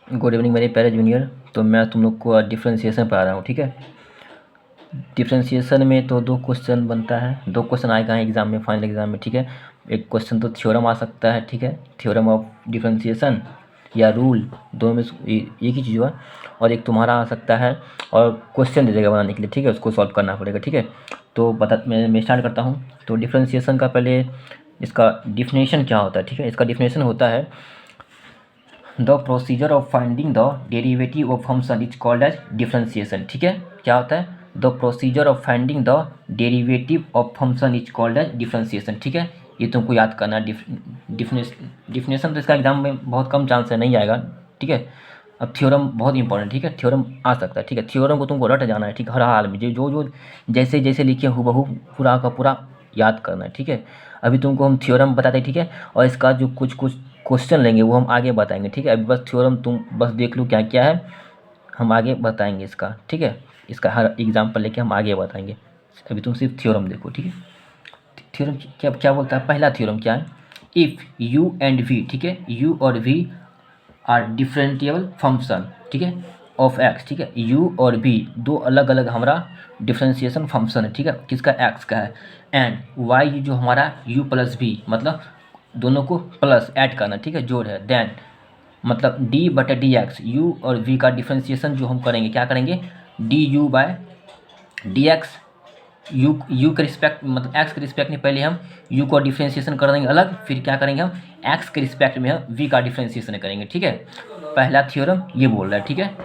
Good evening मेरे प्यारे junior. तो मैं तुम लोग को डिफ्रेंशिएशन पढ़ा रहा हूँ, ठीक है। डिफ्रेंशिएशन में तो दो क्वेश्चन बनता है, दो क्वेश्चन आएगा एग्जाम में, फाइनल एग्जाम में, ठीक है। एक क्वेश्चन तो थ्योरम आ सकता है, ठीक है, थ्योरम ऑफ डिफ्रेंशिएशन या रूल, दोनों में से एक ही चीज़ हुआ। और एक तुम्हारा आ सकता है और क्वेश्चन दे देगा बनाने के लिए, ठीक है, उसको सॉल्व करना पड़ेगा, ठीक है। तो मैं स्टार्ट करता हूँ। तो डिफ्रेंशिएशन का पहले इसका डिफिनेशन क्या होता है, ठीक है। इसका डिफिनेशन होता है the procedure of finding the derivative of function is called as differentiation, ठीक है। क्या होता है? The procedure of finding the derivative of function is called as differentiation, ठीक है। ये तुमको याद करना है। डिफिनेशन तो इसका एग्जाम में बहुत कम चांस है, नहीं आएगा, ठीक है। अब थ्योरम बहुत इंपॉर्टेंट, ठीक है, थ्योरम आ सकता है, ठीक है। थ्योरम को तुमको रट जाना है, ठीक है, हर हाल में जो जो जैसे जैसे लिखे हूबहू पूरा का पूरा याद करना है, ठीक है। अभी तुमको हम थ्योरम बताते हैं, ठीक है, और इसका जो कुछ कुछ क्वेश्चन लेंगे वो हम आगे बताएंगे, ठीक है। अभी बस थ्योरम तुम बस देख लो क्या क्या है, हम आगे बताएंगे इसका, ठीक है। इसका हर एग्जाम्पल लेके हम आगे बताएंगे। अभी तुम सिर्फ थ्योरम देखो, ठीक है। थ्योरम क्या क्या बोलता है? पहला थ्योरम क्या है? इफ़ यू एंड वी, ठीक है, यू और वी आर डिफरेंशिएबल फंक्शन, ठीक है, ऑफ एक्स, ठीक है। यू और बी दो अलग अलग हमारा डिफरेंशिएशन फंक्शन है, ठीक है, किसका? एक्स का है। एंड वाई जो हमारा यू प्लस बी, मतलब दोनों को प्लस ऐड करना, ठीक है, जोड़ है। देन मतलब डी बटे डी एक्स, यू और वी का डिफरेंशिएशन जो हम करेंगे, क्या करेंगे? D U by D X. U के रिस्पेक्ट मतलब एक्स के रिस्पेक्ट में पहले हम यू को डिफ्रेंशिएशन कर देंगे अलग, फिर क्या करेंगे हम एक्स के रिस्पेक्ट में हम वी का डिफ्रेंशिएशन करेंगे, ठीक है। पहला थ्योरम ये बोल रहा है, ठीक है।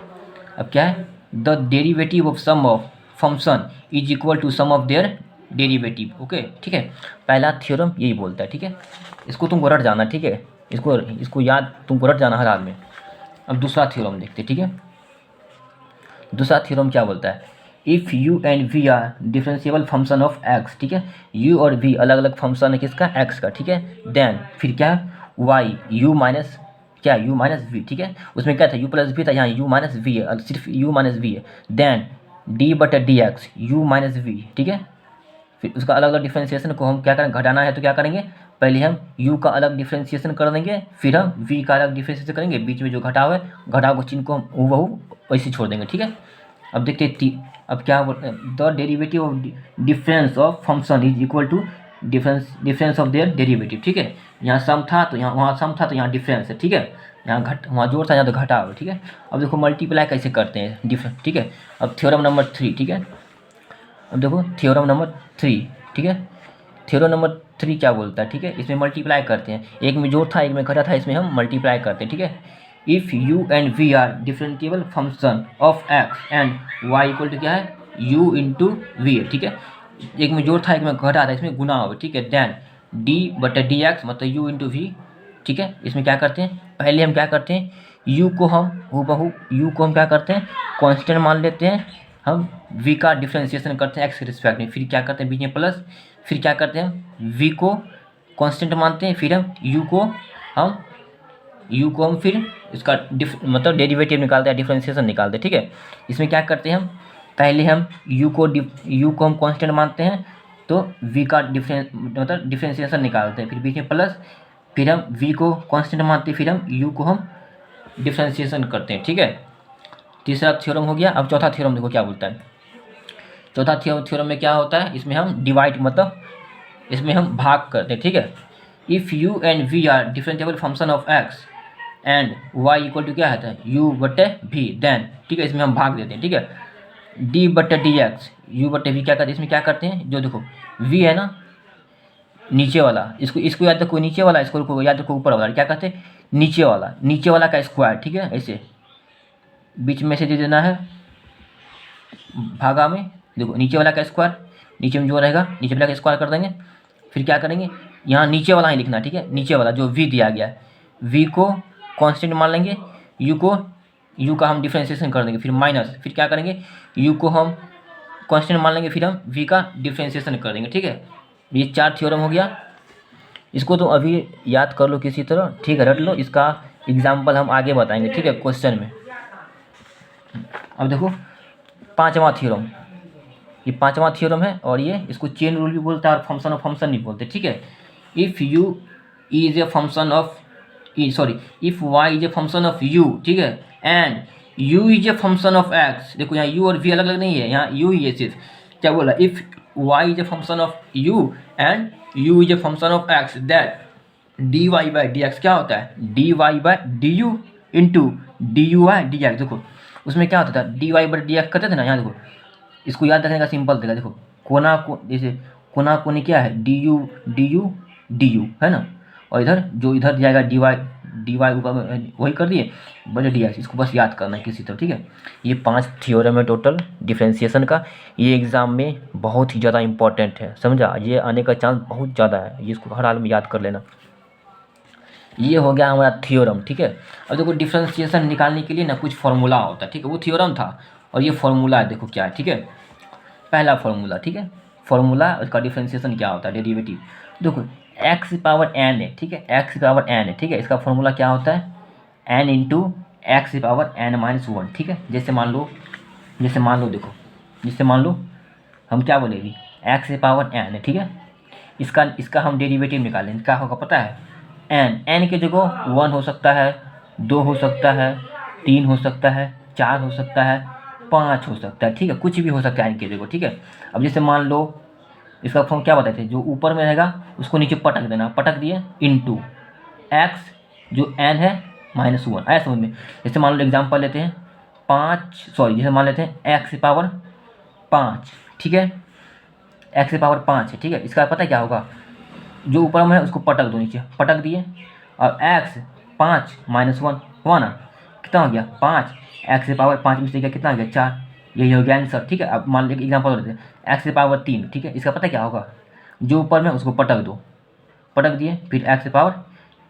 अब क्या है? The derivative of sum of function is equal to sum of their derivative, okay, ठीक है। पहला थ्योरम यही बोलता है, ठीक है। इसको तुमको रट जाना, ठीक है, इसको याद तुमको रट जाना हर हाल में। अब दूसरा थ्योरम देखते, ठीक है। दूसरा थ्योरम क्या बोलता है? If U and V are differentiable function of X, ठीक है, यू और वी अलग अलग फंक्शन है किसका? एक्स का, ठीक है। देन फिर क्या? वाई यू माइनस क्या? यू माइनस वी, ठीक है। उसमें क्या था? यू प्लस वी था, यहाँ यू माइनस वी है, सिर्फ यू माइनस वी है। देन डी बटे D X, U minus V, ठीक है। फिर उसका अलग अलग डिफ्रेंशिएशन को हम क्या करें? घटाना है तो क्या करेंगे? पहले हम u का अलग डिफ्रेंशिएशन कर देंगे, फिर हम v का अलग डिफ्रेंशिएशन करेंगे, बीच में जो घटाव है, घटाव को चिन्ह को हम हूबहू वैसे छोड़ देंगे, ठीक है। अब देखते हैं अब क्या बोलते हैं? The derivative of difference of function is equal to difference of their derivative, ठीक है। यहाँ सम था तो यहाँ, वहाँ सम था तो यहाँ डिफरेंस है, ठीक है। यहाँ वहाँ जोड़ था, यहाँ तो घटाव है, ठीक है। अब देखो मल्टीप्लाई कैसे करते हैं डिफरेंस, ठीक है। अब थ्योरम नंबर 3, ठीक है। अब देखो थ्योरम नंबर 3, ठीक है। थ्योरम नंबर 3 क्या बोलता है, ठीक है। इसमें मल्टीप्लाई करते हैं, एक में जोड़ था एक में घटा था, इसमें हम मल्टीप्लाई करते हैं, ठीक है। If U and V are differentiable function of X and Y equal to क्या है? यू इंटू वी है, ठीक है। एक में जोड़ था एक में घटा था, इसमें गुना होगा, ठीक है। देन डी बटे डी एक्स मतलब यू इंटू वी, ठीक है। इसमें क्या करते हैं? पहले हम क्या करते हैं? यू को हम हूबहू यू को हम क्या करते हैं? कांस्टेंट मान लेते हैं। हम v का डिफ्रेंशिएशन करते हैं x के रिस्पेक्ट में, फिर क्या करते हैं? बीच में प्लस, फिर क्या करते हैं? हम v को कांस्टेंट मानते हैं, फिर हम u को हम फिर इसका मतलब डेरिवेटिव निकालते हैं, डिफ्रेंशिएशन निकालते हैं, ठीक है। इसमें क्या करते हैं? हम पहले हम u को हम कांस्टेंट मानते हैं, तो v का मतलब डिफ्रेंशिएशन निकालते हैं, फिर बीच में प्लस, फिर हम v को कांस्टेंट मानते हैं, फिर हम u को हम डिफ्रेंशिएशन करते हैं, ठीक है। तीसरा थ्योरम हो गया। अब चौथा थ्योरम देखो क्या बोलता है। चौथा थ्योरम में क्या होता है? इसमें हम डिवाइड मतलब इसमें हम भाग करते हैं, ठीक है। If U and V are differentiable function of X and Y equal to क्या होता है? यू बटे वी, देन, ठीक है, इसमें हम भाग देते हैं, ठीक है। डी बटे डी एक्स, यू बटे वी क्या करते हैं? इसमें क्या करते हैं? जो देखो वी है ना नीचे वाला, इसको याद रखो, नीचे वाला, इसको याद रखो ऊपर वाला, क्या कहते हैं? नीचे वाला का स्क्वायर, ठीक है। ऐसे बीच में से दे देना है भागा में, देखो नीचे वाला का स्क्वायर, नीचे में जो रहेगा नीचे वाला का स्क्वायर कर देंगे। फिर क्या करेंगे? यहाँ नीचे वाला ही लिखना, ठीक है, नीचे वाला जो v दिया गया है, v को कांस्टेंट मान लेंगे, u का हम डिफ्रेंशिएशन कर देंगे, फिर माइनस, फिर क्या करेंगे? u को हम कांस्टेंट मान लेंगे, फिर हम v का डिफ्रेंशिएशन कर देंगे, ठीक है। ये 4 थ्योरम हो गया। इसको तो अभी याद कर लो किसी तरह, ठीक है, रट लो। इसका एग्जाम्पल हम आगे बताएंगे, ठीक है, क्वेश्चन में। अब देखो पांचवा थ्योरम, ये पांचवा थ्योरम है, और ये इसको चेन रूल भी बोलता है और फंक्शन ऑफ फंक्शन भी बोलते हैं, ठीक है। If U is a function of sorry, if Y is a function of U, ठीक है, and U is a function of X, देखो यहाँ यू और वी अलग अलग नहीं है, यहाँ यू ही है सिर्फ। क्या बोला, if Y is a function of U and U is a function of X, that D Y by D X क्या होता है, D Y by D U into D U by D X. देखो उसमें क्या होता था, D Y by D X करते थे ना, यहाँ देखो इसको याद रखने का सिंपल तरीका, देखो कोना को जैसे कोना कोनी क्या है, D U D U D you है ना, और इधर जो इधर जाएगा डी वाई ऊपर में वही कर दिए बड़े डी एक्स, इसको बस याद करना है किसी तरह, ठीक है। ये 5 थ्योरम है टोटल डिफरेंशिएशन का, ये एग्ज़ाम में बहुत ही ज़्यादा इंपॉर्टेंट है, समझा, ये आने का चांस बहुत ज़्यादा है, ये इसको हर हाल में याद कर लेना। ये हो गया हमारा थ्योरम, ठीक है। अब देखो डिफरेंशिएशन निकालने के लिए ना कुछ फार्मूला होता है, ठीक है, वो थ्योरम था और ये फार्मूला है, देखो क्या है, ठीक है। पहला फार्मूला, ठीक है, फार्मूला उसका डिफरेंशिएशन क्या होता है, डेरिवेटिव। देखो एक्स पावर एन है, ठीक है, एक्स पावर एन है, ठीक है, इसका फार्मूला क्या होता है, N into X power N minus one, ठीक है। जैसे मान लो देखो, जैसे मान लो हम क्या बोलेंगे, एक्स पावर एन है, ठीक है, इसका हम डेरिवेटिव निकालेंगे, क्या होगा पता है, एन की जगह 1 हो सकता है, 2 हो सकता है, 3 हो सकता है, 4 हो सकता है, 5 हो सकता है, ठीक है, कुछ भी हो सकता है एन की जगह, ठीक है। अब जैसे मान लो इसका फॉर्म क्या बताए थे, जो ऊपर में रहेगा उसको नीचे पटक देना, पटक दिए इंटू एक्स जो एन है माइनस 1, ऐसा समझ में। जैसे मान लो एग्जाम्पल लेते हैं जैसे मान लेते हैं एक्स पावर 5, ठीक है, एक्स पावर 5 है, ठीक है, इसका पता है क्या होगा, जो ऊपर में है उसको पटक दो, नीचे पटक दिए और एक्स 5 माइनस 1 हुआ ना, कितना हो गया 5, एक्स से पावर 5 में से कितना हो गया 4, यही हो गया आंसर, ठीक है। अब मान लीजिए एग्जाम्पल लेते हैं एक्स से पावर 3, ठीक है, इसका पता क्या होगा, जो ऊपर में उसको पटक दो, पटक दिए, फिर एक्स से पावर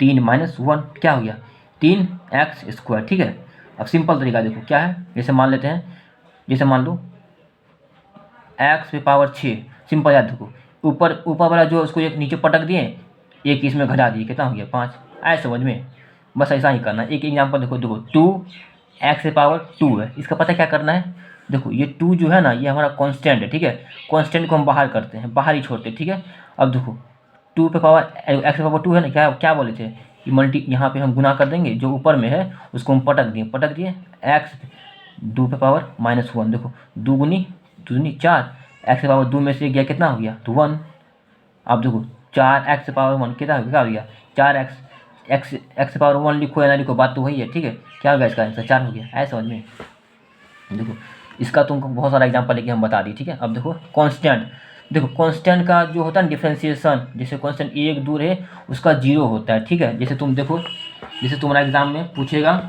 3 माइनस 1 क्या हो गया 3 एक्स स्क्वायर, ठीक है। अब सिंपल तरीका देखो क्या है, जैसे मान लेते हैं, जैसे मान लो एक्स पे पावर 6, सिंपल याद देखो, ऊपर वाला जो उसको एक नीचे पटक दिए, एक इसमें घटा दिए, कितना हो गया 5, आए समझ में, बस ऐसा ही करना है। एक एग्जाम्पल देखो 2 एक्स से पावर 2 है, इसका पता क्या करना है, देखो ये 2 जो है ना ये हमारा कांस्टेंट है, ठीक है, कांस्टेंट को हम बाहर करते हैं, बाहर ही छोड़ते हैं, ठीक है। अब देखो 2 पे पावर एक्स पे पावर 2 है ना, क्या क्या बोले थे, यहाँ पे हम गुना कर देंगे, जो ऊपर में है उसको हम पटक दिए एक्स 2 पे पावर माइनस 1, देखो 2 गुनी 4, एक्स पावर 2 में से गया कितना हो गया तो 1। अब देखो 4 एक्स पावर 1 कितना हो गया 4 एक्स पावर 1 लिखो या ना लिखो, बात तो वही है, ठीक है। क्या हो गया इसका आंसर 4 हो गया, ऐसा समझ में। देखो इसका तुमको बहुत सारा एग्जांपल लेके हम बता दिए, ठीक है। अब देखो कांस्टेंट, देखो कांस्टेंट का जो होता है डिफरेंशिएशन, जैसे कांस्टेंट एक दूर है उसका 0 होता है, ठीक है। जैसे तुम देखो, जैसे तुम्हारा एग्जाम में पूछेगा,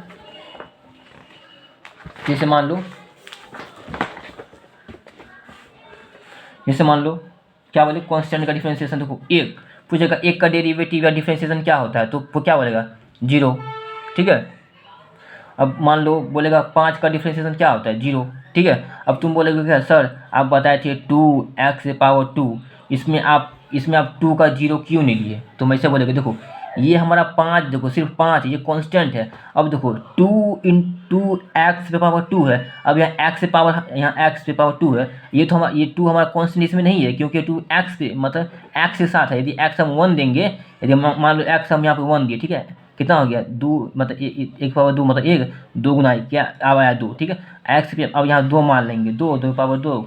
जैसे मान लो क्या बोले कांस्टेंट का डिफरेंशिएशन, देखो एक पूछेगा, एक का डेरिवेटिव या डिफरेंशिएशन क्या होता है, तो वो क्या बोलेगा 0, ठीक है। अब मान लो बोलेगा 5 का डिफरेंशिएशन क्या होता है 0, ठीक है। अब तुम बोलेगे क्या सर आप बताए थे 2 एक्स से पावर 2, इसमें आप 2 का 0 क्यों नहीं लिए, तो मैं ऐसे बोलेगा, देखो ये हमारा 5, देखो सिर्फ 5 ये कांस्टेंट है। अब देखो 2 इंटू एक्स पे पावर 2 है, अब यहाँ एक्स पे पावर 2 है, ये तो ये 2 हमारा कांस्टेंट इसमें नहीं है, क्योंकि 2 एक्स पे मतलब एक्स के साथ है। यदि एक्स हम 1 देंगे, यदि मान लो एक्स हम यहाँ पे 1 दिए, ठीक है, कितना हो गया 2 मतलब 1 पावर 2 मतलब 1, 2 गुना क्या अब आया 2, ठीक है। एक्स पे अब यहाँ 2 मान लेंगे, 2 पावर 2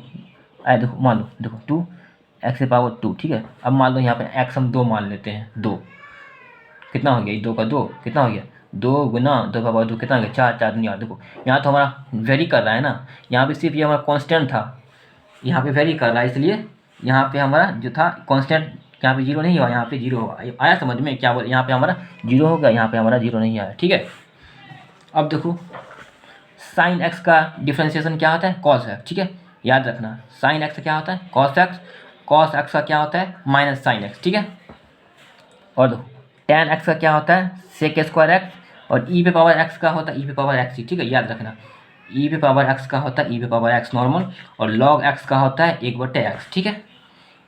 आया, देखो मान लो देखो 2 एक्स से पावर 2, ठीक है। अब मान लो यहाँ पे एक्स हम 2 मान लेते हैं, 2 कितना हो गया 2 का 2 कितना हो गया 2 गुना 2 का पावर 2 कितना हो गया 4, 4 दुनिया। देखो यहाँ तो हमारा वेरी कर रहा है ना, यहाँ पे सिर्फ ये हमारा कांस्टेंट था, यहाँ पे वेरी कर रहा है, इसलिए यहाँ पे हमारा जो था कांस्टेंट यहाँ पे 0 नहीं हुआ, यहाँ पे 0 हुआ, आया समझ में, क्या बोले यहाँ पे हमारा 0 होगा, यहाँ पे हमारा 0 नहीं आया, ठीक है। अब देखो साइन एक्स का डिफ्रेंशिएशन क्या होता है कॉस एक्स, ठीक है, याद रखना साइन एक्स का क्या होता है कॉस एक्स का क्या होता है माइनस साइन एक्स, ठीक है। और देखो tan एक्स का क्या होता है सेक स्क्वायर एक्स, और ई पे पावर एक्स का होता है ई पे पावर एक्स, ठीक है, याद रखना ई पे पावर एक्स का होता है ई पे पावर एक्स नॉर्मल, और लॉग एक्स का होता है 1/x, ठीक है।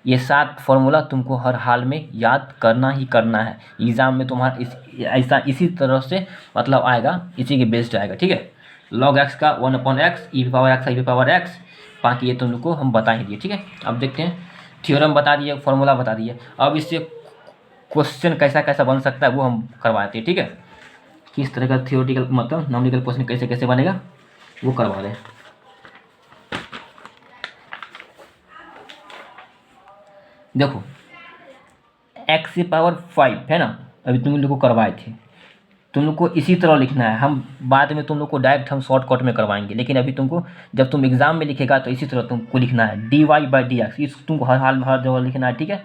ये 7 फॉर्मूला तुमको हर हाल में याद करना ही करना है, एग्ज़ाम में तुम्हारा ऐसा इसी तरह से मतलब आएगा, इसी के बेस्ड आएगा, ठीक है। लॉग एक्स का 1/x, ई पे पावर एक्स ई पे पावर एक्स, बाकी ये तुम लोग को हम बता ही दिए, ठीक है। अब देखते हैं थ्योरम बता दिए, फॉर्मूला बता दिए, अब इससे क्वेश्चन कैसा कैसा बन सकता है वो हम करवाते हैं, ठीक है। कि इस तरह का थियोरेटिकल मतलब न्यूमेरिकल क्वेश्चन कैसे कैसे बनेगा वो करवा रहे हैं। देखो x की पावर 5 है ना, अभी तुम लोग को करवाए थे, तुम लोग को इसी तरह लिखना है। हम बाद में तुम लोग को डायरेक्ट हम शॉर्टकट में करवाएंगे, लेकिन अभी तुमको जब तुम एग्जाम में लिखेगा तो इसी तरह तुमको लिखना है dy/dx, इस तुमको हर हाल में हर जगह लिखना है, ठीक है।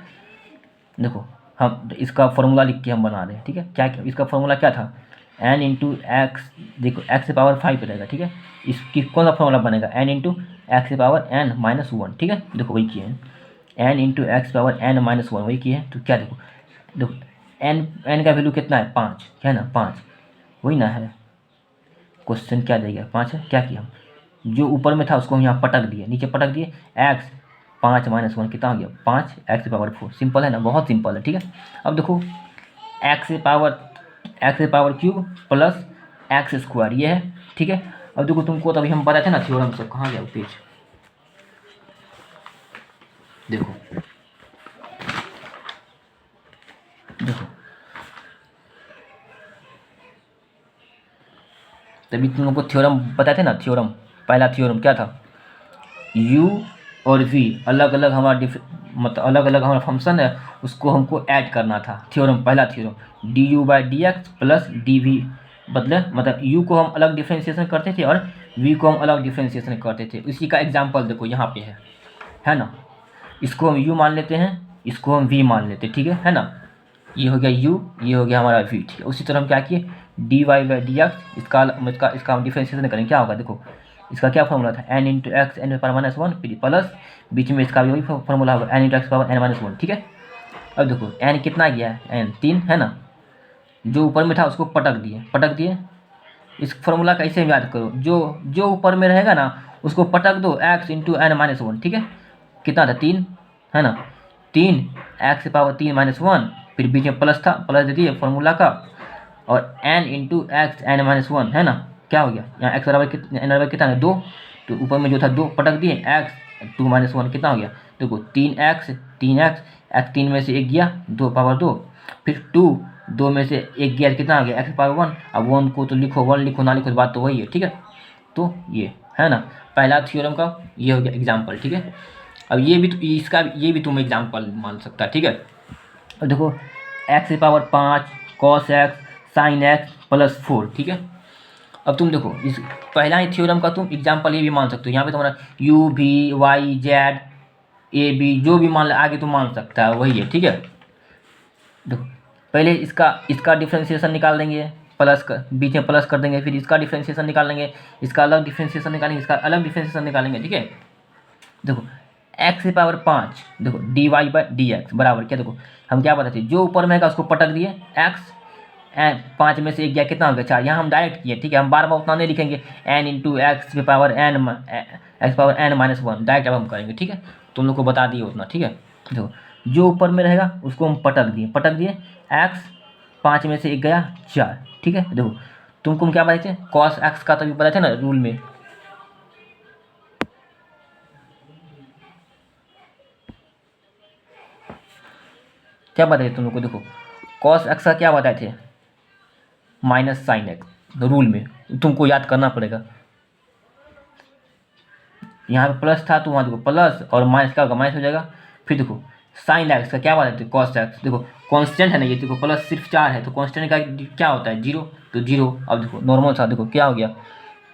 देखो हम इसका फॉर्मूला लिख के हम बना रहे हैं, ठीक है। क्या इसका फॉर्मूला क्या था, n इंटू एक्स, देखो x की पावर 5 रहेगा, ठीक है। इसकी कौन सा फॉर्मूला बनेगा, n इंटू एक्स की पावर n-1, ठीक है। देखो वही किए हैं, n इंटू एक्स की पावर n-1 वही किए हैं। तो क्या देखो देखो n का वैल्यू कितना है, 5 है ना, 5 वही ना है। क्वेश्चन क्या देगा, 5 है। क्या किया हम, जो ऊपर में था उसको हम यहाँ पटक दिए, नीचे पटक दिए, x 5-1 कितना हो गया, 5 x की पावर 4। सिंपल है ना, बहुत सिंपल है, ठीक है। अब देखो x की power cube plus x square ये है, ठीक है। अब देखो तुमको तो अभी हम बताए थे ना थ्योरम से, कहाँ गया वो पेज, देखो देखो तभी तुम लोग को थ्योरम बताए थे ना, थ्योरम पहला थ्योरम क्या था, u और v अलग अलग हमारा मतलब अलग अलग हमारा फंक्शन है, उसको हमको ऐड करना था। थ्योरम पहला थ्योरम du/dx प्लस dv, मतलब u को हम अलग डिफ्रेंशिएशन करते थे और v को हम अलग डिफ्रेंशिएशन करते थे। इसी का एग्जाम्पल देखो यहाँ पे है ना। इसको हम u मान लेते हैं, इसको हम v मान लेते हैं, ठीक है ना। ये हो गया u, ये हो गया हमारा v, ठीक है। उसी तरह हम क्या किए, dy/dx, इसका हम डिफ्रेंशिएशन करेंगे, क्या होगा देखो, इसका क्या फॉर्मूला था, n into X n power -1 plus बीच में इसका भी वही फॉर्मूला होगा, n into X power n-1, ठीक है। अब देखो n कितना गया है, n 3 है ना, जो ऊपर में था उसको पटक दिए। इस फॉर्मूला का ऐसे याद करो, जो ऊपर में रहेगा ना उसको पटक दो, x इंटू n-1, ठीक है। कितना था, 3 है ना, 3 x पावर 3-1, फिर बीच में प्लस था, प्लस दे दिए फॉर्मूला का, और n इंटू एक्स n-1 है ना। क्या हो गया, यहाँ x बराबर कितना है, 2, तो ऊपर में जो था 2 पटक दिए, x 2-1 कितना हो गया, देखो 3x, x 3 में से 1 गया, 2 पावर 2, फिर 2 में से 1 गया, कितना आ गया, x पावर 1। अब 1 को तो लिखो, 1 लिखो ना लिखो बात तो वही है, ठीक है। तो ये है ना पहला थ्योरम का ये हो गया एग्जाम्पल, ठीक है। अब ये भी ये भी तुम एग्जाम्पल मान सकता है, ठीक है। अब देखो x की power 5 cos x sin x plus 4, ठीक है। अब तुम देखो इस पहला ही थ्योरम का तुम एग्जाम्पल ये भी मान सकते हो, यहाँ पे तुम्हारा u v y z a b जो भी मान आगे तुम मान सकता है वही है, ठीक है। देखो पहले इसका डिफ्रेंशिएशन निकाल देंगे, बीच में प्लस कर देंगे, फिर इसका डिफ्रेंशिएशन निकाल लेंगे, इसका अलग डिफ्रेंशिएशन निकालेंगे, इसका अलग डिफ्रेंशिएशन निकालेंगे, ठीक है। देखो x की पावर 5, देखो dy/dx बराबर क्या, देखो हम क्या बताते हैं, जो ऊपर में है उसको पटक दिए, x 5 में से 1 गया, कितना हो गया, 4। यहाँ हम डायरेक्ट किए, ठीक है, हम बार बार उतना नहीं लिखेंगे, n इंटू एक्स की पावर n-1 डायरेक्ट अब हम करेंगे, ठीक है। तुम लोग को बता दिए उतना, ठीक है। देखो जो ऊपर में रहेगा उसको हम पटक दिए, x 5 में से 1 गया, 4, ठीक है। देखो तुमको हम क्या बताए थे, cos x का तभी बताए थे ना रूल में, क्या बताए तुम लोग को, देखो cos x का क्या बताए थे, माइनस साइन एक्स, रूल में तुमको याद करना पड़ेगा। यहाँ पे प्लस था तो वहाँ देखो प्लस और माइनस क्या होगा, माइनस हो जाएगा। फिर देखो साइन एक्स का क्या बताए थे, कॉस एक्स, देखो कांस्टेंट है ना ये, देखो प्लस सिर्फ 4 है तो कांस्टेंट का क्या होता है, 0, तो 0। अब देखो नॉर्मल था, देखो क्या हो गया,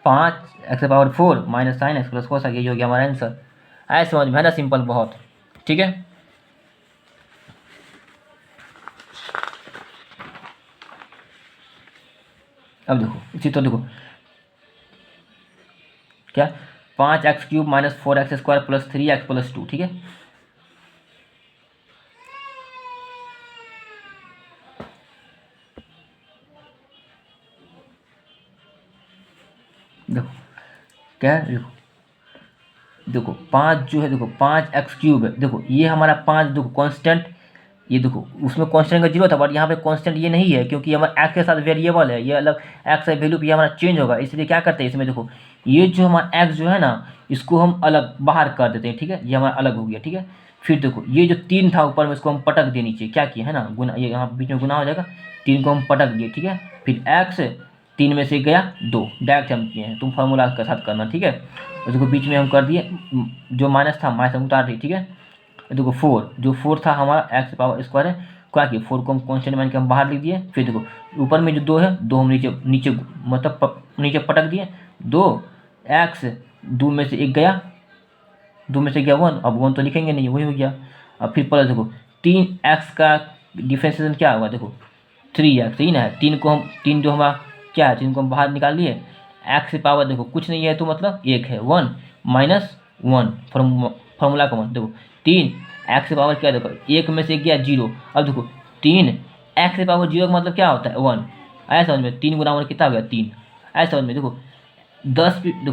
5x⁴ minus sine x plus cos x, ये हो गया हमारा आंसर। आए समझ में, है ना, सिंपल बहुत, ठीक है। अब देखो इसी तो देखो क्या, 5x³ minus 4x² plus 3x plus 2, ठीक है। देखो क्या है, देखो 5 जो है, देखो 5x³ है, देखो ये हमारा 5, देखो कांस्टेंट, ये देखो उसमें कांस्टेंट का 0 था, बट यहाँ पे कांस्टेंट ये नहीं है क्योंकि हमारा x के साथ वेरिएबल है, ये अलग x का वैल्यू भी हमारा चेंज होगा, इसलिए क्या करते हैं इसमें, देखो ये जो हमारा x जो है ना इसको हम अलग बाहर कर देते हैं, ठीक है, ये हमारा अलग हो गया, ठीक है। फिर देखो ये जो 3 था ऊपर में इसको हम पटक दिए नीचे, क्या किए है ना, गुना, ये यहाँ बीच में गुना हो जाएगा, 3 को हम पटक दिए, ठीक है। फिर x 3 में से एक गया 2, डायरेक्ट हम किए हैं, तुम फार्मूला के साथ करना, ठीक है। और देखो बीच में हम कर दिए, जो माइनस था माइनस हम उतार दिए, ठीक है। देखो 4, जो 4 था हमारा एक्स पावर स्क्वायर है, क्या किया 4 को हम कॉन्स्टेंट मान के हम बाहर लिख दिए। फिर देखो ऊपर में जो 2 है, 2 हम नीचे नीचे मतलब नीचे पटक दिए, 2 एक्स 2 में से एक गया, 2 में से गया 1, अब 1 तो लिखेंगे नहीं, वही हो गया। अब फिर प्लस देखो 3x का डिफ्रेंशिएशन क्या होगा, देखो 3x, सही ना है। 3 को हम 3 जो हमारा क्या है, 3 को हम बाहर निकाल लिए, एक्स पावर देखो कुछ नहीं है तो मतलब 1 है, 1 माइनस 1 फार्मूला का मतलब देखो 3 एक्स पावर क्या, देखो 1 में से गया 0। अब देखो 3 एक्स पावर 0 का मतलब क्या होता है 1, ऐसा समझ में, 3 गुना 1 कितना हो गया 3, ऐसा समझ में। देखो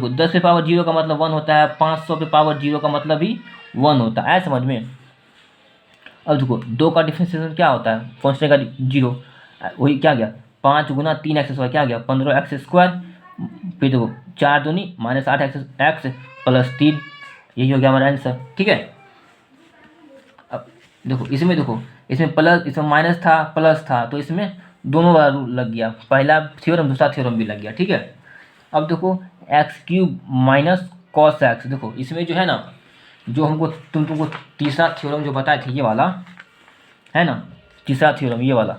10 पे पावर 0 का मतलब 1 होता है, 500 पे पावर 0 का मतलब भी 1 होता है, ऐसा समझ में। अब देखो 2 का डिफरेंशिएशन क्या होता है, कांस्टेंट का 0, वही क्या गया 5 गुना 3x स्क्वायर क्या गया 15x स्क्वायर। फिर देखो 4 दूनी माइनस 8x प्लस 3, यही हो गया हमारा आंसर, ठीक है। अब देखो इसमें प्लस, इसमें माइनस था प्लस था, तो इसमें दोनों वाला रूल लग गया, पहला थ्योरम दूसरा थ्योरम भी लग गया, ठीक है। अब देखो x³ माइनस कॉस एक्स, देखो इसमें जो है ना, जो हमको तुमको तीसरा थ्योरम जो बताए थे ये वाला है ना, तीसरा थ्योरम ये वाला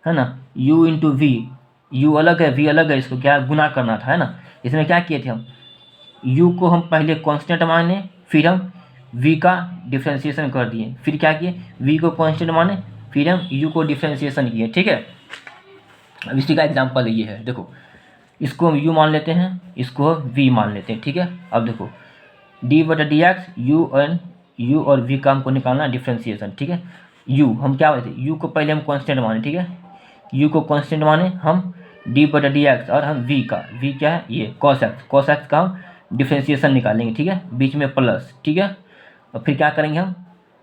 है ना, u इंटू वी, यू अलग है वी अलग है, इसको क्या गुना करना था, है ना। इसमें क्या किए थे हम, u को हम पहले कांस्टेंट माने, फिर हम v का डिफ्रेंशिएशन कर दिए, फिर क्या किए v को कांस्टेंट माने, फिर हम u को डिफ्रेंशिएशन किए, ठीक है। अब इसी का एग्जांपल ये है, देखो इसको हम u मान लेते हैं, इसको v मान लेते हैं, ठीक है। अब देखो d/dx u और v का हमको निकालना डिफ्रेंशिएशन, ठीक है। u हम क्या बोलते हैं, u को पहले हम कांस्टेंट माने, ठीक है, u को कांस्टेंट माने हम d/dx, और हम v क्या है ये cos x का हम डिफ्रेंशिएशन निकालेंगे, ठीक है, बीच में प्लस, ठीक है। और फिर क्या करेंगे हम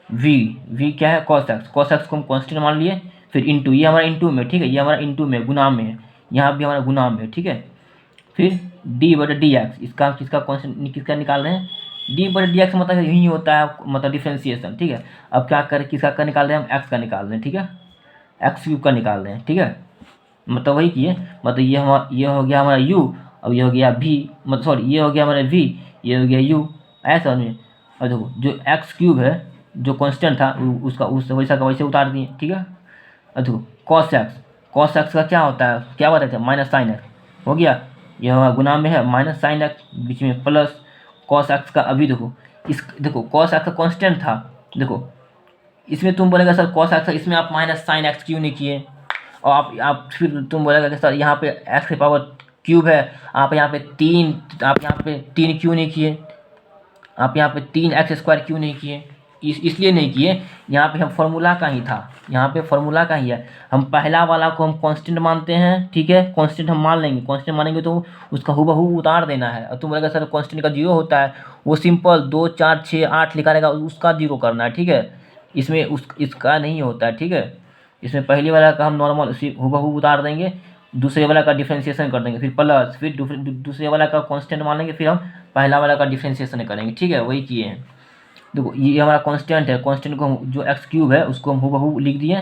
v क्या है cos x को हम कांस्टेंट मान लिए, फिर इंटू, ये हमारा इंटू में, ठीक है, ये हमारा इंटू में गुना में है, यहाँ भी हमारा गुना में है, ठीक है। फिर d/dx, इसका किसका कांस्टेंट किसका निकाल रहे हैं, d/dx मतलब यही होता है, मतलब डिफ्रेंशिएशन, ठीक है। अब क्या करें, किसका का निकाल रहे हैं हम, x का निकाल रहे हैं, ठीक है, x³ का निकाल रहे हैं, ठीक है। मतलब वही किए, मतलब ये हो गया हमारा u, अब ये हो गया v, मतलब सॉरी ये हो गया हमारा v, ये हो गया u, ऐसा नहीं। और देखो जो x³ है जो कांस्टेंट था उसका उस वैसा का वैसे उतार दिए, ठीक है। और देखो cos x का क्या होता है, क्या बताते हैं माइनस साइन एक्स, हो गया, यह हमारा गुना में है माइनस साइन एक्स, बीच में प्लस cos x का, अभी देखो cos x का कांस्टेंट था, देखो इसमें तुम बोलेगा सर cos x, इसमें आप माइनस साइन एक्स क्यों नहीं किए, और आप फिर तुम बोलेगा कि सर यहाँ पे एक्स की पावर क्यूब है, आप यहाँ पे 3 क्यों नहीं किए, आप यहाँ पे 3x² क्यों नहीं किए, इसलिए नहीं किए, यहाँ पे हम फार्मूला का ही था, यहाँ पे फार्मूला का ही है, हम पहला वाला को हम कांस्टेंट मानते हैं, ठीक है, कांस्टेंट हम मान लेंगे, कांस्टेंट मानेंगे तो उसका हूबहू उतार देना है। और तुम बोलेगा सर कांस्टेंट का 0 होता है, वो सिंपल 2 4 6 8 लिखा रहेगा, उसका 0 करना है, ठीक है। इसमें इसका नहीं होता है, ठीक है। इसमें पहले वाला का हम नॉर्मल उसी हूबहू उतार देंगे, दूसरे वाला का डिफ्रेंशिएशन कर देंगे, फिर प्लस, फिर दूसरे वाला का कांस्टेंट मान लेंगे, फिर हम पहला वाला का डिफ्रेंशिएशन करेंगे, ठीक है, वही किए हैं। देखो ये हमारा कांस्टेंट है, कांस्टेंट को हम जो x³ है उसको हम हूबहू लिख दिए,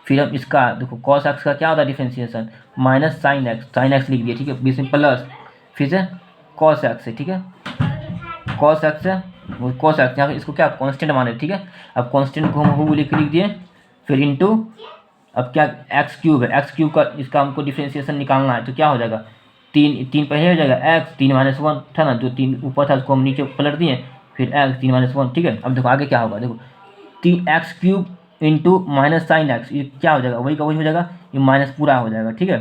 फिर हम इसका देखो cos x का क्या होता है डिफ्रेंशिएशन, माइनस साइन एक्स लिख दिए, ठीक है, बीच में प्लस, फिर से cos x है, ठीक है, cos x है, वो cos x यहाँ पे इसको क्या कांस्टेंट माने, ठीक है। अब कांस्टेंट को हम हूबहू लिख दिए, फिर इंटू, अब क्या x³ है, x³ का इसका हमको डिफ्रेंशिएशन निकालना है, तो क्या हो जाएगा 3 पहले हो जाएगा x 3 - 1 था ना, जो 3 ऊपर था उसको हम नीचे पलट दिए, फिर x 3 - 1, ठीक है। अब देखो आगे क्या होगा, देखो 3x³ into minus sine x, ये क्या हो जाएगा वही का वही हो जाएगा, ये माइनस पूरा हो जाएगा, ठीक है,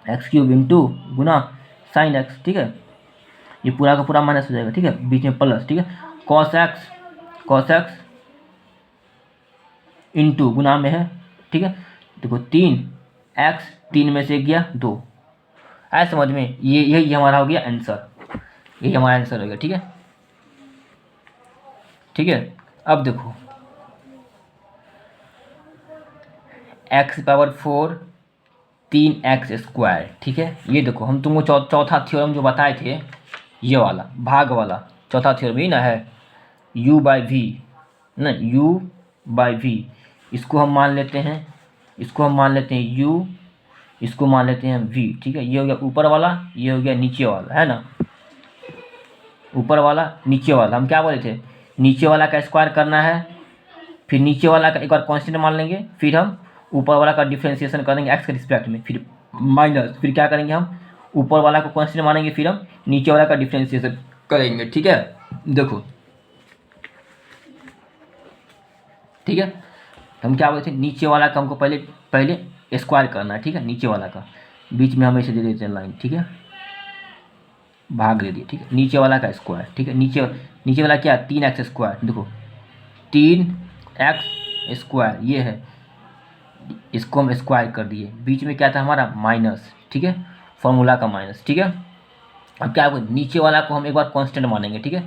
x³ इंटू गुना साइन एक्स, ठीक है, ये पूरा का पूरा माइनस हो जाएगा, ठीक है, बीच में प्लस, ठीक है, cos x इंटू गुना में है, ठीक है। देखो 3x 3 में से गया 2, आया समझ में, ये यही हमारा हो गया आंसर, यही हमारा आंसर हो गया, ठीक है, ठीक है। अब देखो x⁴ 3x², ठीक है, ये देखो हम तुमको चौथा थ्योरम जो बताए थे, ये वाला भाग वाला चौथा थ्योरम ही ना है, u/v ना, u/v, इसको हम मान लेते हैं u इसको मान लेते हैं v, ठीक है। ये हो गया ऊपर वाला, ये हो गया नीचे वाला, है ना। ऊपर वाला नीचे वाला, हम क्या बोले थे, नीचे वाला का स्क्वायर करना है, फिर नीचे वाला का एक बार कांस्टेंट मान लेंगे, फिर हम ऊपर वाला का डिफ्रेंशिएशन करेंगे एक्स के रिस्पेक्ट में, फिर माइनस, फिर क्या करेंगे हम ऊपर वाला को कांस्टेंट मानेंगे, फिर हम नीचे वाला का डिफ्रेंशिएशन करेंगे, ठीक है। देखो ठीक है, हम क्या बोलते हैं, नीचे वाला का हमको पहले पहले स्क्वायर करना है, ठीक है। नीचे वाला का बीच में हम ऐसे दे देते हैं लाइन, ठीक है, भाग दे दिए, ठीक है। नीचे वाला का स्क्वायर, ठीक है। नीचे वाला क्या, 3x स्क्वायर, देखो 3x स्क्वायर ये है, इसको हम स्क्वायर कर दिए, बीच में क्या था हमारा माइनस, ठीक है, फॉर्मूला का माइनस, ठीक है। अब क्या होगा, नीचे वाला को हम एक बार कांस्टेंट मानेंगे, ठीक है।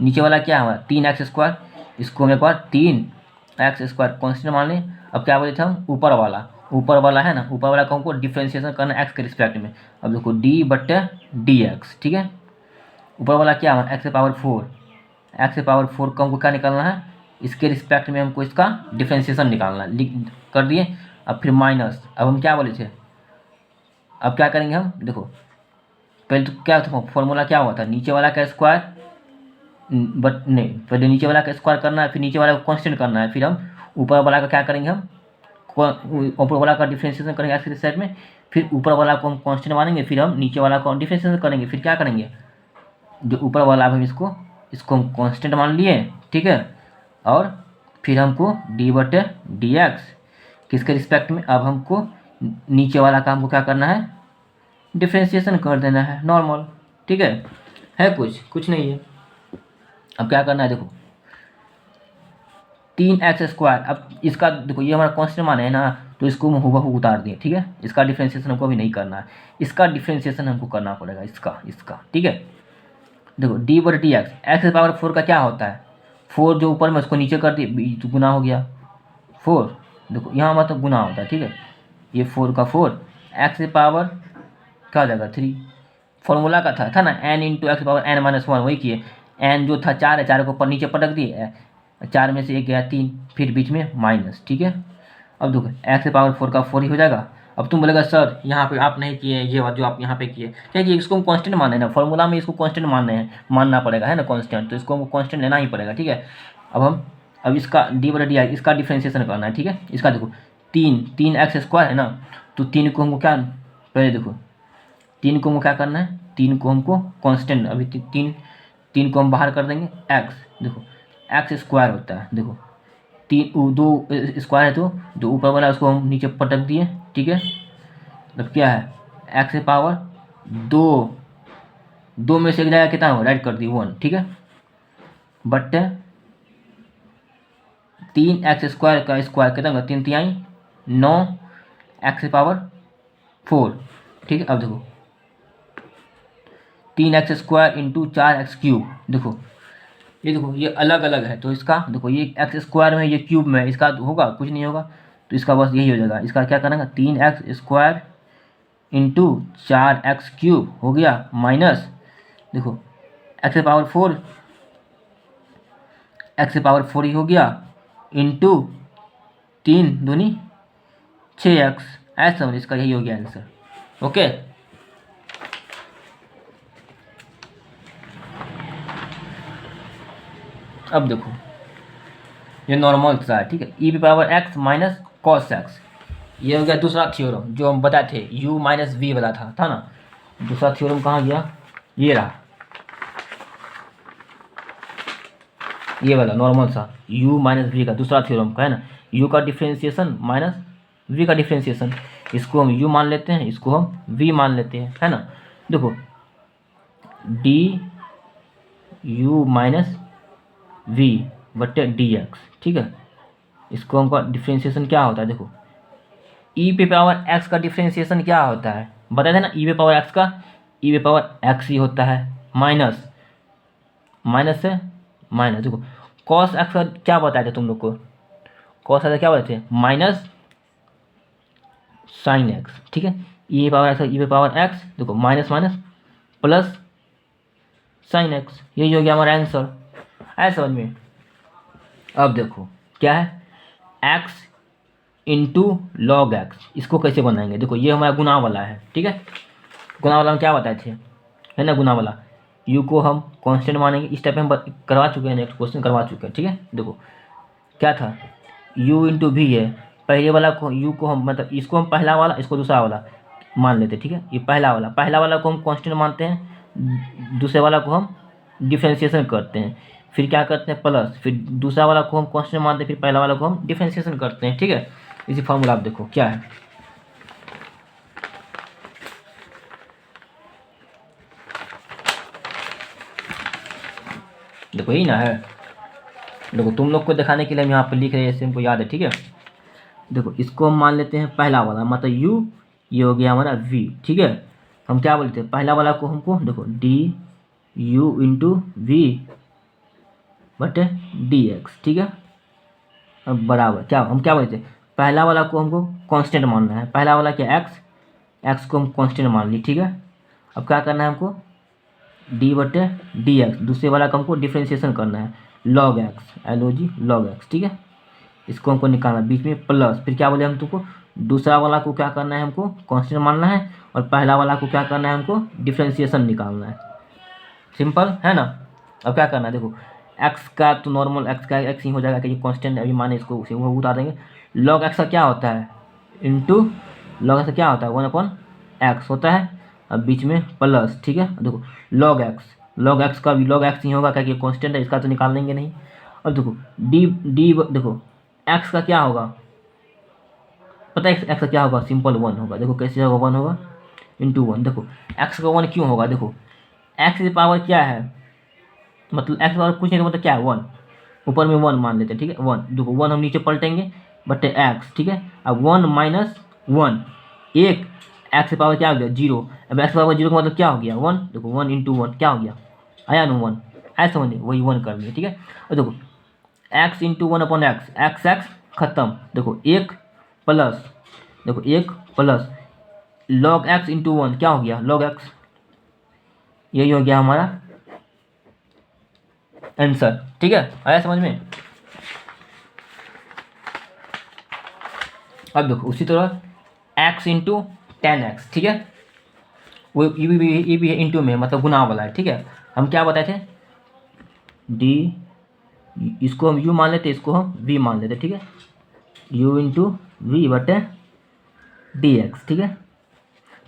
नीचे वाला क्या है हमारा 3x स्क्वायर, इसको हम एक बार 3x स्क्वायर कांस्टेंट मान लें। अब क्या बोले थे हम, ऊपर वाला है ना, ऊपर वाला को हमको डिफ्रेंशिएशन करना है एक्स के रिस्पेक्ट में। अब देखो d/dx, ठीक है। ऊपर वाला क्या है, x पावर 4 का हमको क्या निकालना है, इसके रिस्पेक्ट में हमको इसका डिफ्रेंशिएशन निकालना है, लिख कर दिए। अब फिर माइनस, अब हम क्या बोले थे, अब क्या करेंगे हम, देखो पहले तो क्या था फॉर्मूला, क्या हुआ था, नीचे वाला का स्क्वायर, बट नहीं, पहले नीचे वाला का स्क्वायर करना है, फिर नीचे वाला को कांस्टेंट करना है, फिर हम ऊपर वाला का क्या करेंगे, हम ऊपर वाला का डिफ्रेंशिएशन करेंगे एक्स के साइड में, फिर ऊपर वाला को हम कांस्टेंट मानेंगे, फिर हम नीचे वाला को डिफ्रेंशिएशन करेंगे, फिर क्या करेंगे, जो ऊपर वाला अब हम इसको हम कांस्टेंट मान लिए, ठीक है। और फिर हमको d/dx किसके रिस्पेक्ट में, अब हमको नीचे वाला का हमको क्या करना है, डिफ्रेंशिएशन कर देना है नॉर्मल, ठीक है कुछ नहीं है। अब क्या करना है, देखो 3x स्क्वायर, अब इसका देखो ये हमारा कांस्टेंट मान है ना, तो इसको हम हुबहू उतार दिए, ठीक है। इसका डिफ्रेंशिएशन हमको अभी नहीं करना है, इसका डिफ्रेंशिएशन हमको करना पड़ेगा, इसका ठीक है। देखो d/dx, एक्स पावर 4 का क्या होता है, 4 जो ऊपर में उसको नीचे कर दिए तो गुना हो गया 4, देखो यहाँ मतलब गुना होता है, ठीक है। ये 4 का 4, एक्स पावर क्या हो जाएगा 3, फॉर्मूला का था ना n into X power n-1, वही किए। n जो था 4 है, 4 को ऊपर नीचे पटक दिए, 4 में से 1 गया 3, फिर बीच में माइनस, ठीक है। अब देखो एक्स पावर 4 का 4 ही हो जाएगा। अब तुम बोलेगा सर यहाँ पे आप नहीं किए ये बात जो आप यहाँ पे किए, क्या कि इसको हम कांस्टेंट मानना है ना, फॉर्मूला में इसको कांस्टेंट मानना पड़ेगा, है ना, कांस्टेंट, तो इसको हमको कांस्टेंट लेना ही पड़ेगा, ठीक है। अब इसका d/dx इसका डिफ्रेंशिएशन करना है, ठीक है। इसका देखो 3x स्क्वायर है ना, तो 3 को हमको क्या, पहले देखो 3 को हमको क्या करना है, 3 को हमको कांस्टेंट, अभी 3 को हम बाहर कर देंगे, x देखो x स्क्वायर होता है, देखो 2 स्क्वायर है, तो जो ऊपर वाला उसको हम नीचे पटक दिए, ठीक है। मतलब क्या है, x पावर 2 में से एक जाएगा कितना हो, राइट कर दिए 1, ठीक है, बट 3x स्क्वायर का स्क्वायर कितना होगा, 3×3 9 x पावर 4, ठीक है। अब देखो 3x square into 4x cube, देखो ये अलग अलग है, तो इसका देखो ये एक्स स्क्वायर में, ये क्यूब में, इसका होगा कुछ नहीं होगा, तो इसका बस यही हो जाएगा। इसका क्या करेंगे, 3x square into 4x cube हो गया, माइनस देखो एक्स पावर 4 ही हो गया, इंटू 3×2 6x, ऐसा समझ, इसका यही हो गया आंसर, ओके। अब देखो ये नॉर्मल सा है, ठीक है, e⁻x माइनस कॉस एक्स, ये हो गया दूसरा थ्योरम जो हम बताए थे, u माइनस वी वाला था ना। दूसरा थ्योरम कहाँ गया, ये रहा, ये वाला नॉर्मल सा u माइनस वी का दूसरा थ्योरम का है ना, u का डिफ्रेंशिएशन माइनस v का डिफ्रेंशिएशन, इसको हम u मान लेते हैं, इसको हम v मान लेते हैं, है ना। देखो du माइनस v/dx, ठीक है। इसको हमको डिफ्रेंशिएशन क्या होता है, देखो e⁻x का डिफ्रेंशिएशन क्या होता है, बताए थे ना, e⁻x का e⁻x ही होता है, माइनस से माइनस, देखो cos x का क्या बताए थे तुम लोग को, cos x क्या बताए थे, माइनस साइन x, ठीक है। e⁻x देखो माइनस प्लस साइन x, यही हो गया हमारा आंसर, आया समझ में। अब देखो क्या है, x इंटू लॉग एक्स। इसको कैसे बनाएंगे, देखो ये हमारा गुना वाला है, ठीक है। गुना वाला हम क्या बताए थे, है ना, गुना वाला यू को हम कांस्टेंट मानेंगे। इस टाइप में हम करवा चुके हैं, नेक्स्ट क्वेश्चन करवा चुके हैं, ठीक है। देखो क्या था, u इंटू वी है, पहले वाला को u को हम मतलब इसको हम पहला वाला, इसको दूसरा वाला मान लेते हैं, ठीक है। ये पहला वाला को हम कांस्टेंट मानते हैं, दूसरे वाला को हम डिफ्रेंशिएशन करते हैं, फिर क्या करते हैं प्लस, फिर दूसरा वाला को हम कांस्टेंट मानते हैं, फिर पहला वाला को हम डिफ्रेंशिएशन करते हैं, ठीक है। इसी फॉर्मूला आप देखो क्या है, देखो यही ना है। देखो तुम लोग को दिखाने के लिए हम यहाँ पर लिख रहे हैं, ऐसे हमको याद है, ठीक है। देखो इसको हम मान लेते हैं पहला वाला, मतलब u, ये हो गया हमारा v, ठीक है। हम क्या बोलते हैं, पहला वाला को हमको देखो डी यू इंटू वी बटे डी एक्स, ठीक है। अब बराबर क्या, हम क्या बोलते हैं, पहला वाला को हमको कांस्टेंट मानना है, पहला वाला क्या एक्स को हम कांस्टेंट मान ली, ठीक है। अब क्या करना है हमको, डी बटे डी एक्स, दूसरे वाला को हमको डिफ्रेंशिएशन करना है, log x, LOG log x, ठीक है। इसको हमको निकालना, बीच में प्लस, फिर क्या बोले हम तुमको, दूसरा वाला को क्या करना है, हमको कांस्टेंट मानना है, और पहला वाला को क्या करना है, हमको डिफ्रेंशिएशन निकालना है। सिंपल है ना। अब क्या करना है, देखो एक्स का तो नॉर्मल एक्स का एक्स ही हो जाएगा, क्योंकि कांस्टेंट अभी माने इसको उसे वो उतार देंगे। लॉग एक्स का क्या होता है, इंटू लॉग एक्स का क्या होता है, 1/x होता है, अब बीच में प्लस, ठीक है। देखो लॉग एक्स का भी लॉग एक्स ही होगा, क्योंकि कांस्टेंट है, इसका तो निकाल लेंगे नहीं। और देखो डी डी देखो एक्स का क्या होगा, पता है एक्स का क्या होगा, सिंपल 1 होगा। देखो कैसे होगा, 1 होगा इंटू 1। देखो एक्स का 1 क्यों होगा, देखो एक्स की पावर क्या है, मतलब एक्स पावर कुछ नहीं, मतलब क्या है 1, ऊपर में 1 मान लेते हैं, ठीक है। 1 देखो 1 हम नीचे पलटेंगे बटे एक्स, ठीक है। अब 1 माइनस 1, एक एक्स की पावर क्या हो गया 0। अब एक्स पावर 0 का मतलब क्या हो गया 1, देखो 1 इंटू 1 क्या हो गया, आया ना 1, ऐसे समझिए वही 1 कर लिया, ठीक है। और देखो एक्स इंटू 1/x, एक्स खत्म, देखो एक प्लस, देखो एक प्लस लॉग एक्स इंटू 1 क्या हो गया लॉग एक्स, यही हो गया हमारा आंसर, ठीक है। आया समझ में। अब देखो उसी तरह x इंटू 10x, ठीक है, वो ये भी इंटू में मतलब गुना वाला है, ठीक है। हम क्या बताए थे, डी, इसको हम u मान लेते, इसको हम v मान लेते, ठीक है। u इंटू वी बटे डी एक्स, ठीक है।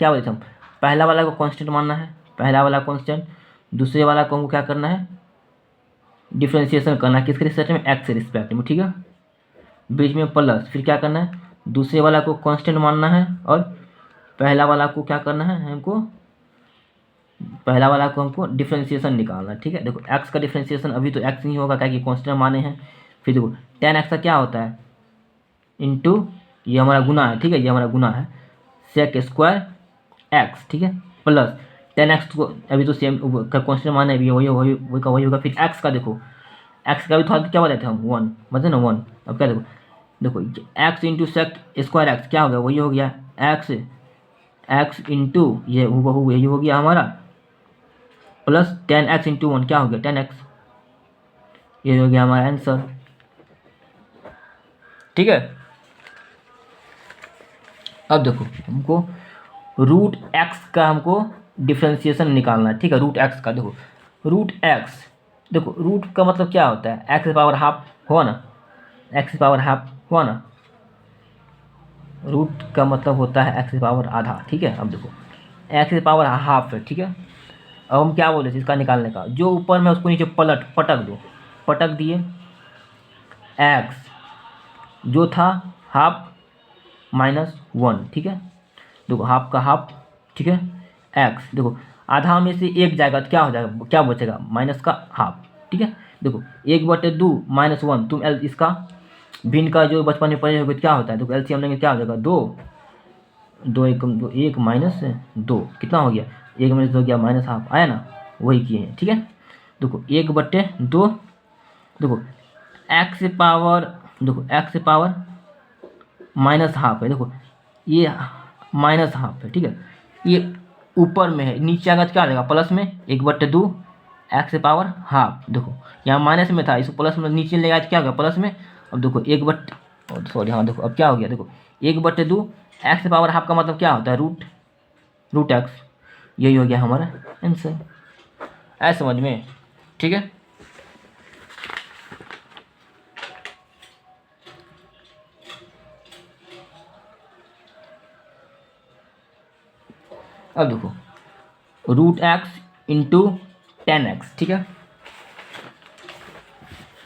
क्या बोलते हम, पहला वाला को कांस्टेंट मानना है, पहला वाला कांस्टेंट, दूसरे वाला को हमको क्या करना है, डिफ्रेंशिएशन करना है, किसके रिस्पेक्ट में, एक्स के रिस्पेक्ट में, ठीक है। बीच में प्लस, फिर क्या करना है, दूसरे वाला को कांस्टेंट मानना है, और पहला वाला को क्या करना है हमको, पहला वाला को हमको डिफ्रेंशिएशन निकालना है, ठीक है। देखो एक्स का डिफ्रेंशिएशन अभी तो एक्स नहीं होगा, क्या कि कांस्टेंट माने हैं। फिर देखो 10x का क्या होता है, इंटू ये हमारा गुना है, ठीक है, ये हमारा गुना है, सेक स्क्वायर एक्स, ठीक है, प्लस 10x को अभी तो सेम कांस्टेंट माने अभी वही वही वही का वही होगा। फिर एक्स का देखो, एक्स का भी थोड़ा क्या बताते हैं हम 1, मतलब ना 1। अब क्या देखो, देखो X into sec square X क्या हो गया, वही हो गया एक्स इंटू ये हूबहू यही हो गया हमारा, प्लस 10x इंटू 1 क्या हो गया 10x, ये हो गया हमारा आंसर, ठीक है। अब देखो हमको रूट एक्स का हमको डिफ्रेंशिएशन निकालना है, ठीक है। रूट एक्स का देखो, रूट एक्स, देखो रूट का मतलब क्या होता है, एक्स पावर हाफ हुआ ना, एक्स पावर हाफ हुआ ना, रूट का मतलब होता है एक्स पावर आधा, ठीक है। अब देखो एक्स पावर हाफ है, ठीक है। अब हम क्या बोले थे इसका निकालने का, जो ऊपर में उसको नीचे पटक दो, पटक दिए, एक्स जो था हाफ माइनस 1, ठीक है। देखो हाफ का हाफ, ठीक है, एक्स देखो आधा में से एक जाएगा तो क्या हो जाएगा, क्या बचेगा माइनस का हाफ, ठीक है। देखो 1/2 माइनस 1, तुम इसका भिन्न का जो बचपन में पढ़े होगे क्या होता है, देखो एलसीएम लेंगे क्या हो जाएगा 2, 2 1 माइनस 2 कितना हो गया, 1 माइनस 2 हो गया माइनस हाफ, आया ना, वही किए हैं, ठीक है। देखो 1/2, देखो एक्स पावर, देखो एक्स पावर माइनस हाफ है, देखो ये माइनस हाफ है, ठीक है। ये ऊपर में है, नीचे आएगा तो क्या आ जाएगा प्लस में 1/2 एक्स पावर हाफ, देखो यहाँ माइनस में था, इसको प्लस में नीचे ले आया तो क्या होगा प्लस में। अब देखो और सॉरी, हाँ देखो अब क्या हो गया, देखो 1/2 एक्स पावर हाफ का मतलब क्या होता है, रूट एक्स। यही हो गया हमारा आंसर। ऐसे समझ में, ठीक है। अब देखो रूट एक्स इंटू 10x, ठीक है।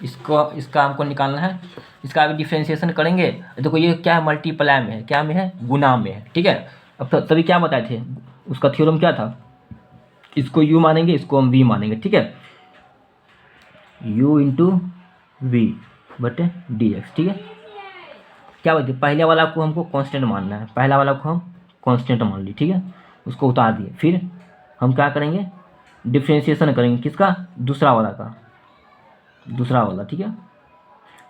इसका हमको निकालना है, इसका अभी डिफ्रेंशिएशन करेंगे। देखो ये क्या है, मल्टीप्लाई में है, क्या में है, गुना में है, ठीक है। अब तभी क्या बताए थे, उसका थ्योरम क्या था, इसको u मानेंगे, इसको हम v मानेंगे, ठीक है। u इंटू वी बटे डी एक्स, ठीक है। क्या बोलते हैं, पहले वाला को हमको कांस्टेंट मानना है, पहला वाला को हम कांस्टेंट मान ली, ठीक है। उसको उतार दिए, फिर हम क्या करेंगे, डिफ्रेंशिएशन करेंगे किसका, दूसरा वाला, ठीक है।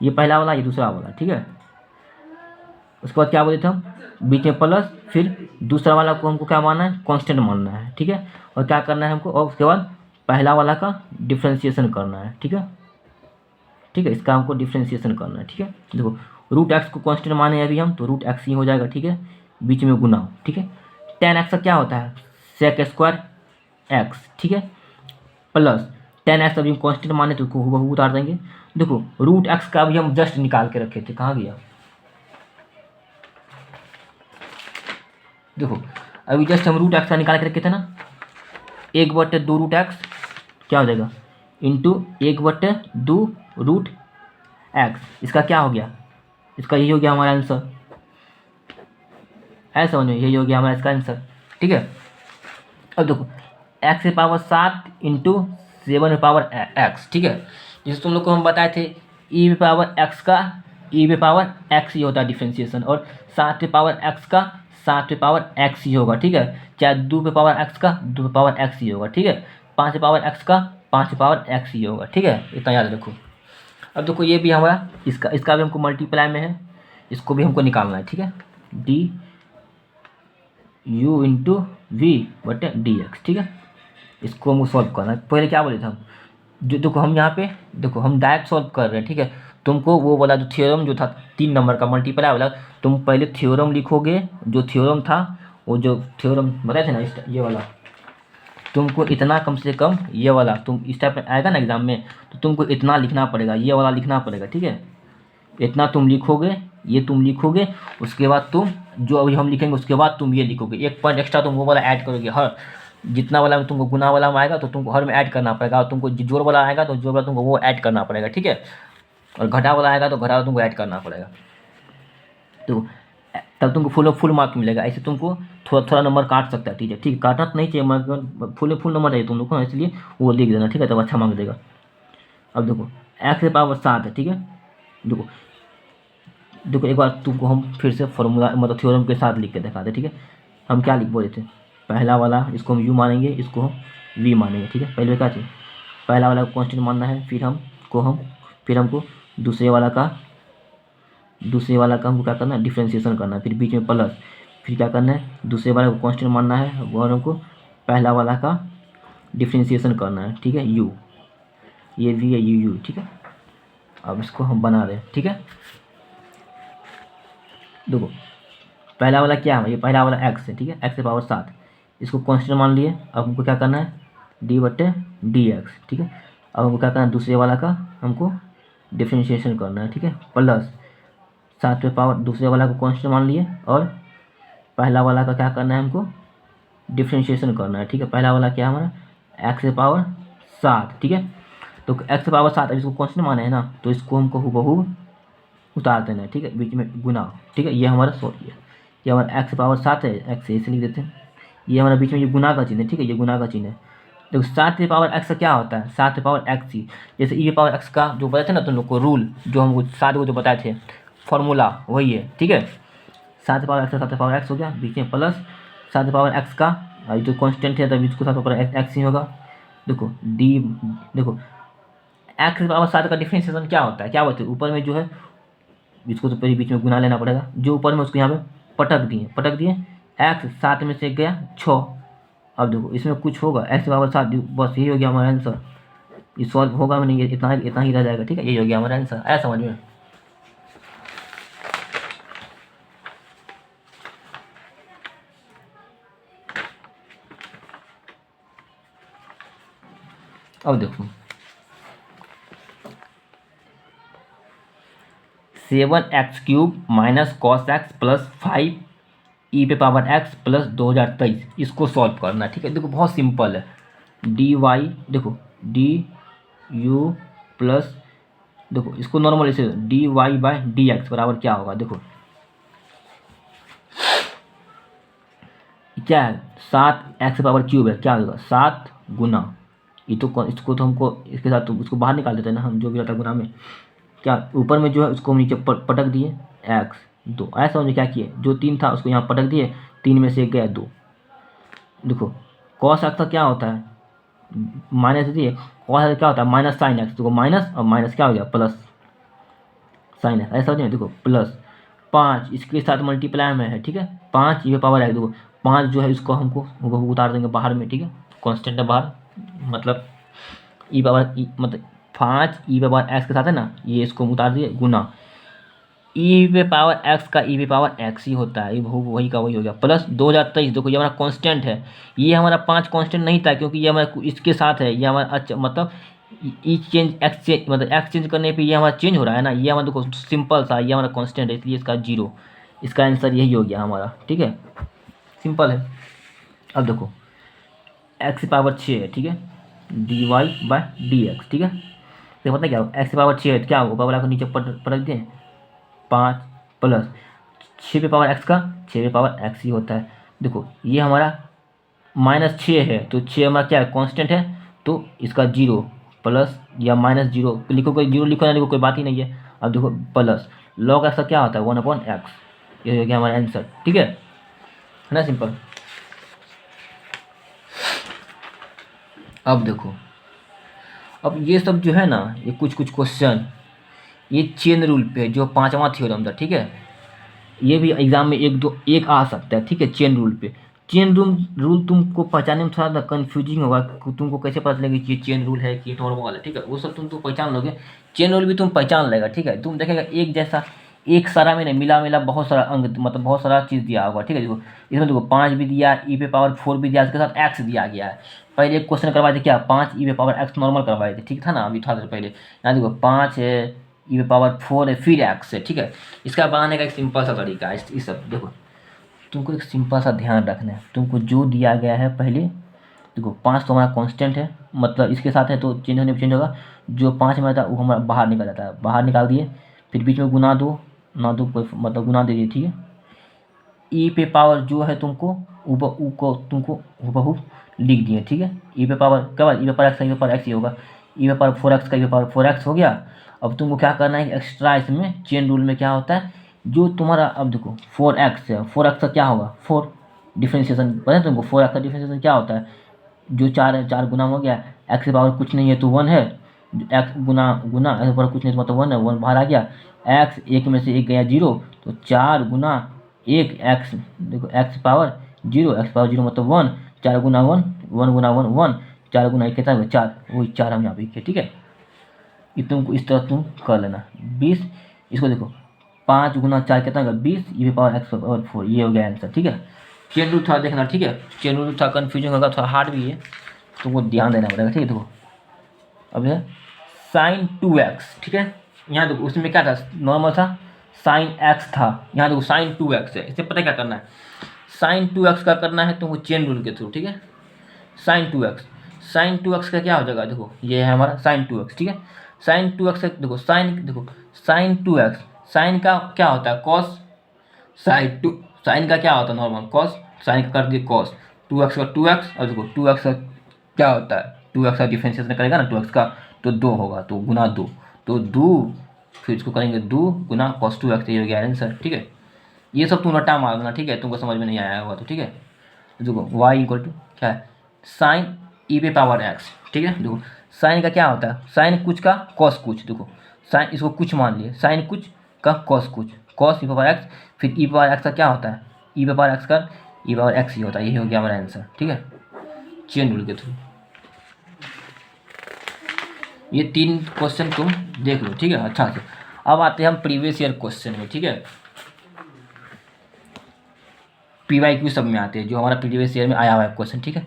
ये पहला वाला, ये दूसरा वाला, ठीक है। उसके बाद क्या बोले थे हम, बीच में प्लस, फिर दूसरा वाला को हमको क्या मानना है, कांस्टेंट मानना है, ठीक है। और क्या करना है हमको, और उसके बाद पहला वाला का डिफ्रेंशिएशन करना है, ठीक है। इसका हमको डिफ्रेंशिएशन करना है, ठीक है। देखो रूट एक्स को कांस्टेंट माने अभी हम, तो रूट एक्स ही हो जाएगा, ठीक है। बीच में गुना, ठीक है। 10x का क्या होता है, सेक स्क्वायर एक्स, ठीक है, प्लस 10x अभी हम कांस्टेंट माने तो उसको हूबहू उतार देंगे। देखो रूट एक्स का अभी हम जस्ट निकाल के रखे थे, कहाँ गया, देखो अभी जस्ट हम रूट एक्स का निकाल के रखे थे ना, 1/2 रूट एक्स क्या हो जाएगा, इंटू 1/2 रूट एक्स। इसका क्या हो गया, इसका यही हो गया हमारा आंसर। ऐसा समझ में, यही हो गया हमारा इसका आंसर, ठीक है। अब देखो एक्स की पावर 7 इंटू 7 की पावर एक्स, ठीक है। जैसे तुम लोग को हम बताए थे ई पावर एक्स का ई पावर एक्स ही होता है डिफ्रेंशिएशन, और 7 की पावर एक्स का 7 की पावर एक्स ही होगा, ठीक है। चाहे 2 पे पावर एक्स का 2 पे पावर एक्स ही होगा, ठीक है। 5 की पावर एक्स का 5 की पावर एक्स ही होगा, ठीक है। इतना याद रखो। अब देखो ये भी हमारा इसका भी हमको मल्टीप्लाई में है, इसको भी हमको निकालना है, ठीक है। डी यू इंटू वी बटे डी एक्स, ठीक है। इसको हमको सॉल्व करना है। पहले क्या बोले थे हम, जो देखो हम यहाँ पे देखो हम डायरेक्ट सॉल्व कर रहे हैं, ठीक है। तुमको वो वाला जो थ्योरम जो था 3 नंबर का मल्टीप्लाई वाला, तुम पहले थ्योरम लिखोगे, जो थ्योरम था वो जो थ्योरम बताए थे ना, ये वाला तुमको इतना कम से कम, ये वाला तुम इस टाइप में आएगा ना एग्जाम में, तो तुमको इतना लिखना पड़ेगा, ये वाला लिखना पड़ेगा, ठीक है। इतना तुम लिखोगे, ये तुम लिखोगे, उसके बाद तुम जो अभी हम लिखेंगे उसके बाद तुम ये लिखोगे, 1 पॉइंट एक्स्ट्रा तुम वो वाला ऐड करोगे। हर जितना वाला में तुमको गुना वाला में आएगा तो तुमको हर में ऐड करना पड़ेगा, और तुमको जोड़ वाला आएगा तो जोड़ वाला तुमको वो ऐड करना पड़ेगा, ठीक है। और घटा वाला आएगा तो घटा वाला तुमको ऐड करना पड़ेगा, तो तब तुमको फुल मार्क मिलेगा। ऐसे तुमको थोड़ा थोड़ा नंबर काट सकता है, ठीक है। काटना तो नहीं चाहिए, मार्क फुल नंबर चाहिए तुम लोग को, इसलिए वो लिख देना, ठीक है, तब अच्छा मार्क देगा। अब देखो एक्स की पावर 7 है, ठीक है। देखो एक बार तुमको हम फिर से फॉर्मूला मतलब थ्योरम के साथ लिख के दिखाते, ठीक है। हम क्या लिख बोले थे, पहला वाला इसको हम यू मानेंगे, इसको हम वी मानेंगे, ठीक है। पहले क्या चाहिए, पहला वाला को कांस्टेंट मानना है, फिर हमको दूसरे वाला का हमको क्या करना है, डिफ्रेंशिएशन करना है, फिर बीच में प्लस, फिर क्या करना है, दूसरे वाला को कांस्टेंट मानना है और हमको पहला वाला का डिफ्रेंशिएशन करना है, ठीक है। यू, ये वी है, यू, ठीक है। अब इसको हम बना रहे हैं, ठीक है। देखो पहला वाला क्या है, ये पहला वाला एक्स है, ठीक है, एक्स की पावर 7, इसको कांस्टेंट मान लिए। अब हमको क्या करना है, डी बटे डी एक्स, ठीक है। अब हमको क्या करना है, दूसरे वाला का हमको डिफ्रेंशिएशन करना है, ठीक है, प्लस 7 पे पावर दूसरे वाला को कांस्टेंट मान लिए, और पहला वाला का क्या करना है, हमको डिफ्रेंशिएशन करना है, ठीक है। पहला वाला क्या है हमारा, एक्स की पावर 7, ठीक है। तो एक्स की पावर 7, अब इसको कांस्टेंट माना है ना, तो इसको हमको हूबहू उतार देना है, ठीक है, बीच में गुना, ठीक है। ये हमारा सॉरी है, ये हमारा एक्स पावर 7 है, एक्स ऐसे लिख देते हैं। ये हमारा बीच में ये गुना का चिन्ह है, ठीक है, ये गुना का चिन्ह है। देखो 7 की पावर एक्स का क्या होता है, 7 की पावर एक्स ही, जैसे ई पावर एक्स का जो बताए थे ना तुम लोग को रूल, जो हमको 7 को जो बताए थे फॉर्मूला वही है, ठीक है। 7 की पावर एक्स, 7 की पावर एक्स हो गया, बीच में प्लस 7 की पावर एक्स का जो कॉन्स्टेंट है तब इसको 7 की पावर एक्स ही होगा। देखो डी, देखो एक्स की पावर 7 का डिफ्रेंशिएशन क्या होता है, क्या बोलते हैं, ऊपर में जो है इसको तो पहले बीच में गुना लेना पड़ेगा, जो ऊपर में उसको यहाँ पे पटक दिए, एक्स 7 में से गया 6। अब देखो इसमें कुछ होगा, एक्स पावर 7, बस यही हो गया हमारा आंसर। ये सॉल्व होगा नहीं, इतना ही रह जाएगा, ठीक है। यही हो गया हमारा आंसर, ऐसा समझ में। अब देखो 7x³ minus cos x plus 5e⁻x plus 2023 इसको सॉल्व करना है। ठीक है, देखो बहुत सिंपल है। डी वाई देखो डी यू प्लस देखो इसको नॉर्मल इसे D Y by D X बराबर क्या होगा, देखो क्या है 7x³ है, क्या होगा 7 गुना ये तो इसको तो हमको इसके साथ तो उसको बाहर निकाल देते हैं ना हम, जो भी रहता है गुना में क्या ऊपर में जो है उसको हम नीचे पटक दिए एक्स 2 ऐसा हमने क्या किए जो 3 था उसको यहाँ पटक दिए, 3 में से 1 गया 2। देखो कॉस एक्स का क्या होता है माइनस दिए, कॉस एक्स क्या होता है माइनस साइन एक्स, देखो माइनस और माइनस क्या हो गया प्लस साइन एक्स, ऐसा हो जाए देखो प्लस 5 इसके साथ मल्टीप्लाई में है। ठीक है 5e⁻x देखो 5 जो है इसको हमको उतार देंगे बाहर में। ठीक है कॉन्स्टेंट है बाहर मतलब मतलब 5e⁻x के साथ है ना, ये इसको उतार दिए गुना e⁻x का e⁻x ही होता है, ये वही का वही हो गया प्लस 2023। देखो ये हमारा कांस्टेंट है, ये हमारा 5 कांस्टेंट नहीं था क्योंकि ये हमारा इसके साथ है, ये हमारा मतलब ई चेंज एक्स चेंज मतलब एक्स चेंज करने पे ये हमारा चेंज हो रहा है ना, ये हमारा देखो सिंपल सा ये हमारा कांस्टेंट है इसलिए इसका 0, इसका आंसर यही हो गया हमारा। ठीक है सिंपल है। अब देखो x⁻6 है, ठीक है dy बाई डी एक्स। ठीक है तो पता क्या x⁻6 है क्या होगा पावर को नीचे पलट दें 5 प्लस 6 x का 6 x ही होता है। देखो ये हमारा -6 है तो 6 हमारा क्या है कांस्टेंट है, तो इसका 0 प्लस या -0 लिखो, कोई 0 लिखो ना लिखो कोई बात ही नहीं है। अब देखो प्लस log x का क्या होता है 1/x, ये हो गया हमारा आंसर। ठीक है ना सिंपल। अब देखो अब ये सब जो है ना ये कुछ क्वेश्चन ये चेन रूल पे जो 5वां थ्योरम था। ठीक है ये भी एग्जाम में एक आ सकता है। ठीक है चेन रूल पे, चेन रूल तुमको पहचानने में थोड़ा सा कन्फ्यूजिंग होगा, तुमको कैसे पता चलेगा कि ये चेन रूल है कि नॉर्मल है। ठीक है वो सब तुम तो पहचान लोगे, चेन रूल भी तुम पहचान लेगा। ठीक है तुम देखेगा एक जैसा एक सारा में नहीं मिला बहुत सारा अंक मतलब बहुत सारा चीज़ दिया होगा। ठीक है देखो इसमें देखो 5 भी दिया, e⁻4 भी दिया, उसके साथ x दिया गया है। पहले एक क्वेश्चन करवाए थे क्या 5e⁻x नॉर्मल करवाए थे, ठीक था ना अभी थोड़ा देर पहले। यहाँ देखो 5 है e⁻4 है फिर x है। ठीक है इसका बनाने का एक सिंपल सा तरीका है। इस सब देखो तुमको एक सिंपल सा ध्यान रखना है, तुमको जो दिया गया है पहले देखो 5 तो हमारा कांस्टेंट है मतलब इसके साथ है तो चेंज होने पर चेंज होगा, जो 5 में आता है वो हमारा बाहर निकल जाता है, बाहर निकाल दिए फिर बीच में गुना दो ना दो कोई मतलब गुना दे दिए। ठीक है ई पे पावर जो है तुमको को तुमको हूबहू लिख दिए। ठीक है ई पे पावर क्या बात ई पे पावर एक्स का ई पे पावर एक्स ही होगा, ई पे पावर 4x का ई पे पावर 4x हो गया। अब तुमको क्या करना है एक्स्ट्रा इसमें चेन रूल में क्या होता है जो तुम्हारा अब देखो 4x है 4x का क्या होगा 4 डिफ्रेंशिएशन पता है तुमको 4x का डिफ्रेंशिएशन क्या होता है जो 4 गुना हो गया x के पावर कुछ नहीं है तो 1 है, x गुना x के पावर कुछ नहीं तो मतलब 1 है, 1 बाहर आ गया, x एक में से 1 गया 0 तो 4 गुना 1 x देखो x पावर 0 x पावर 0 मतलब 1, 4 गुना 1 1 गुना 1 1 4 गुना 1 कितना है 4, वही 4 हम यहाँ पे लिखे। ठीक है ये तुमको इस तरह तुम कर लेना 20, इसको देखो 5 गुना 4 कितना होगा 20 ये पावर x पावर 4, ये हो गया आंसर। ठीक है चेन रूल थोड़ा देखना। ठीक है चेन रूल थोड़ा कन्फ्यूजन होगा थोड़ा हार्ड भी है तुमको ध्यान देना पड़ेगा। ठीक है देखो अब है sin 2x। ठीक है यहाँ देखो उसमें क्या था नॉर्मल था sin x था, यहाँ देखो sin 2x है, इससे पता क्या करना है sin 2x का करना है तुमको चेन रूल के थ्रू। ठीक है sin 2x का क्या हो जाएगा देखो ये है हमारा sin 2x। ठीक है sin 2x से देखो sin 2x sin का क्या होता है cos sin का क्या होता है नॉर्मल cos, sin का कर दिए cos 2x का 2x और देखो 2x का क्या होता है 2x का डिफरेंशिएशन करेगा ना 2x का तो 2 होगा तो गुना 2 तो 2 फिर इसको करेंगे 2 गुना cos 2x ये हो गया आंसर। ठीक है ये सब तुम रट्टा मार देना। ठीक है तुमको समझ में नहीं आया होगा तो। ठीक है देखो y इक्वल टू क्या है sin e पे पावर x। ठीक है देखो sin का क्या होता है sin कुछ का cos कुछ, देखो sin इसको कुछ मान लिए sin कुछ का cos कुछ cos e पावर x फिर e पावर x का क्या होता है e पावर x का e पावर x ही होता है, यही हो गया हमारा आंसर। ठीक है चेन रूल के थ्रू ये 3 क्वेश्चन तुम देख लो। ठीक है अच्छा से अब आते हैं हम प्रीवियस ईयर क्वेश्चन में। ठीक है PYQ सब में आते हैं जो हमारा प्रीवियस ईयर में आया हुआ है क्वेश्चन। ठीक है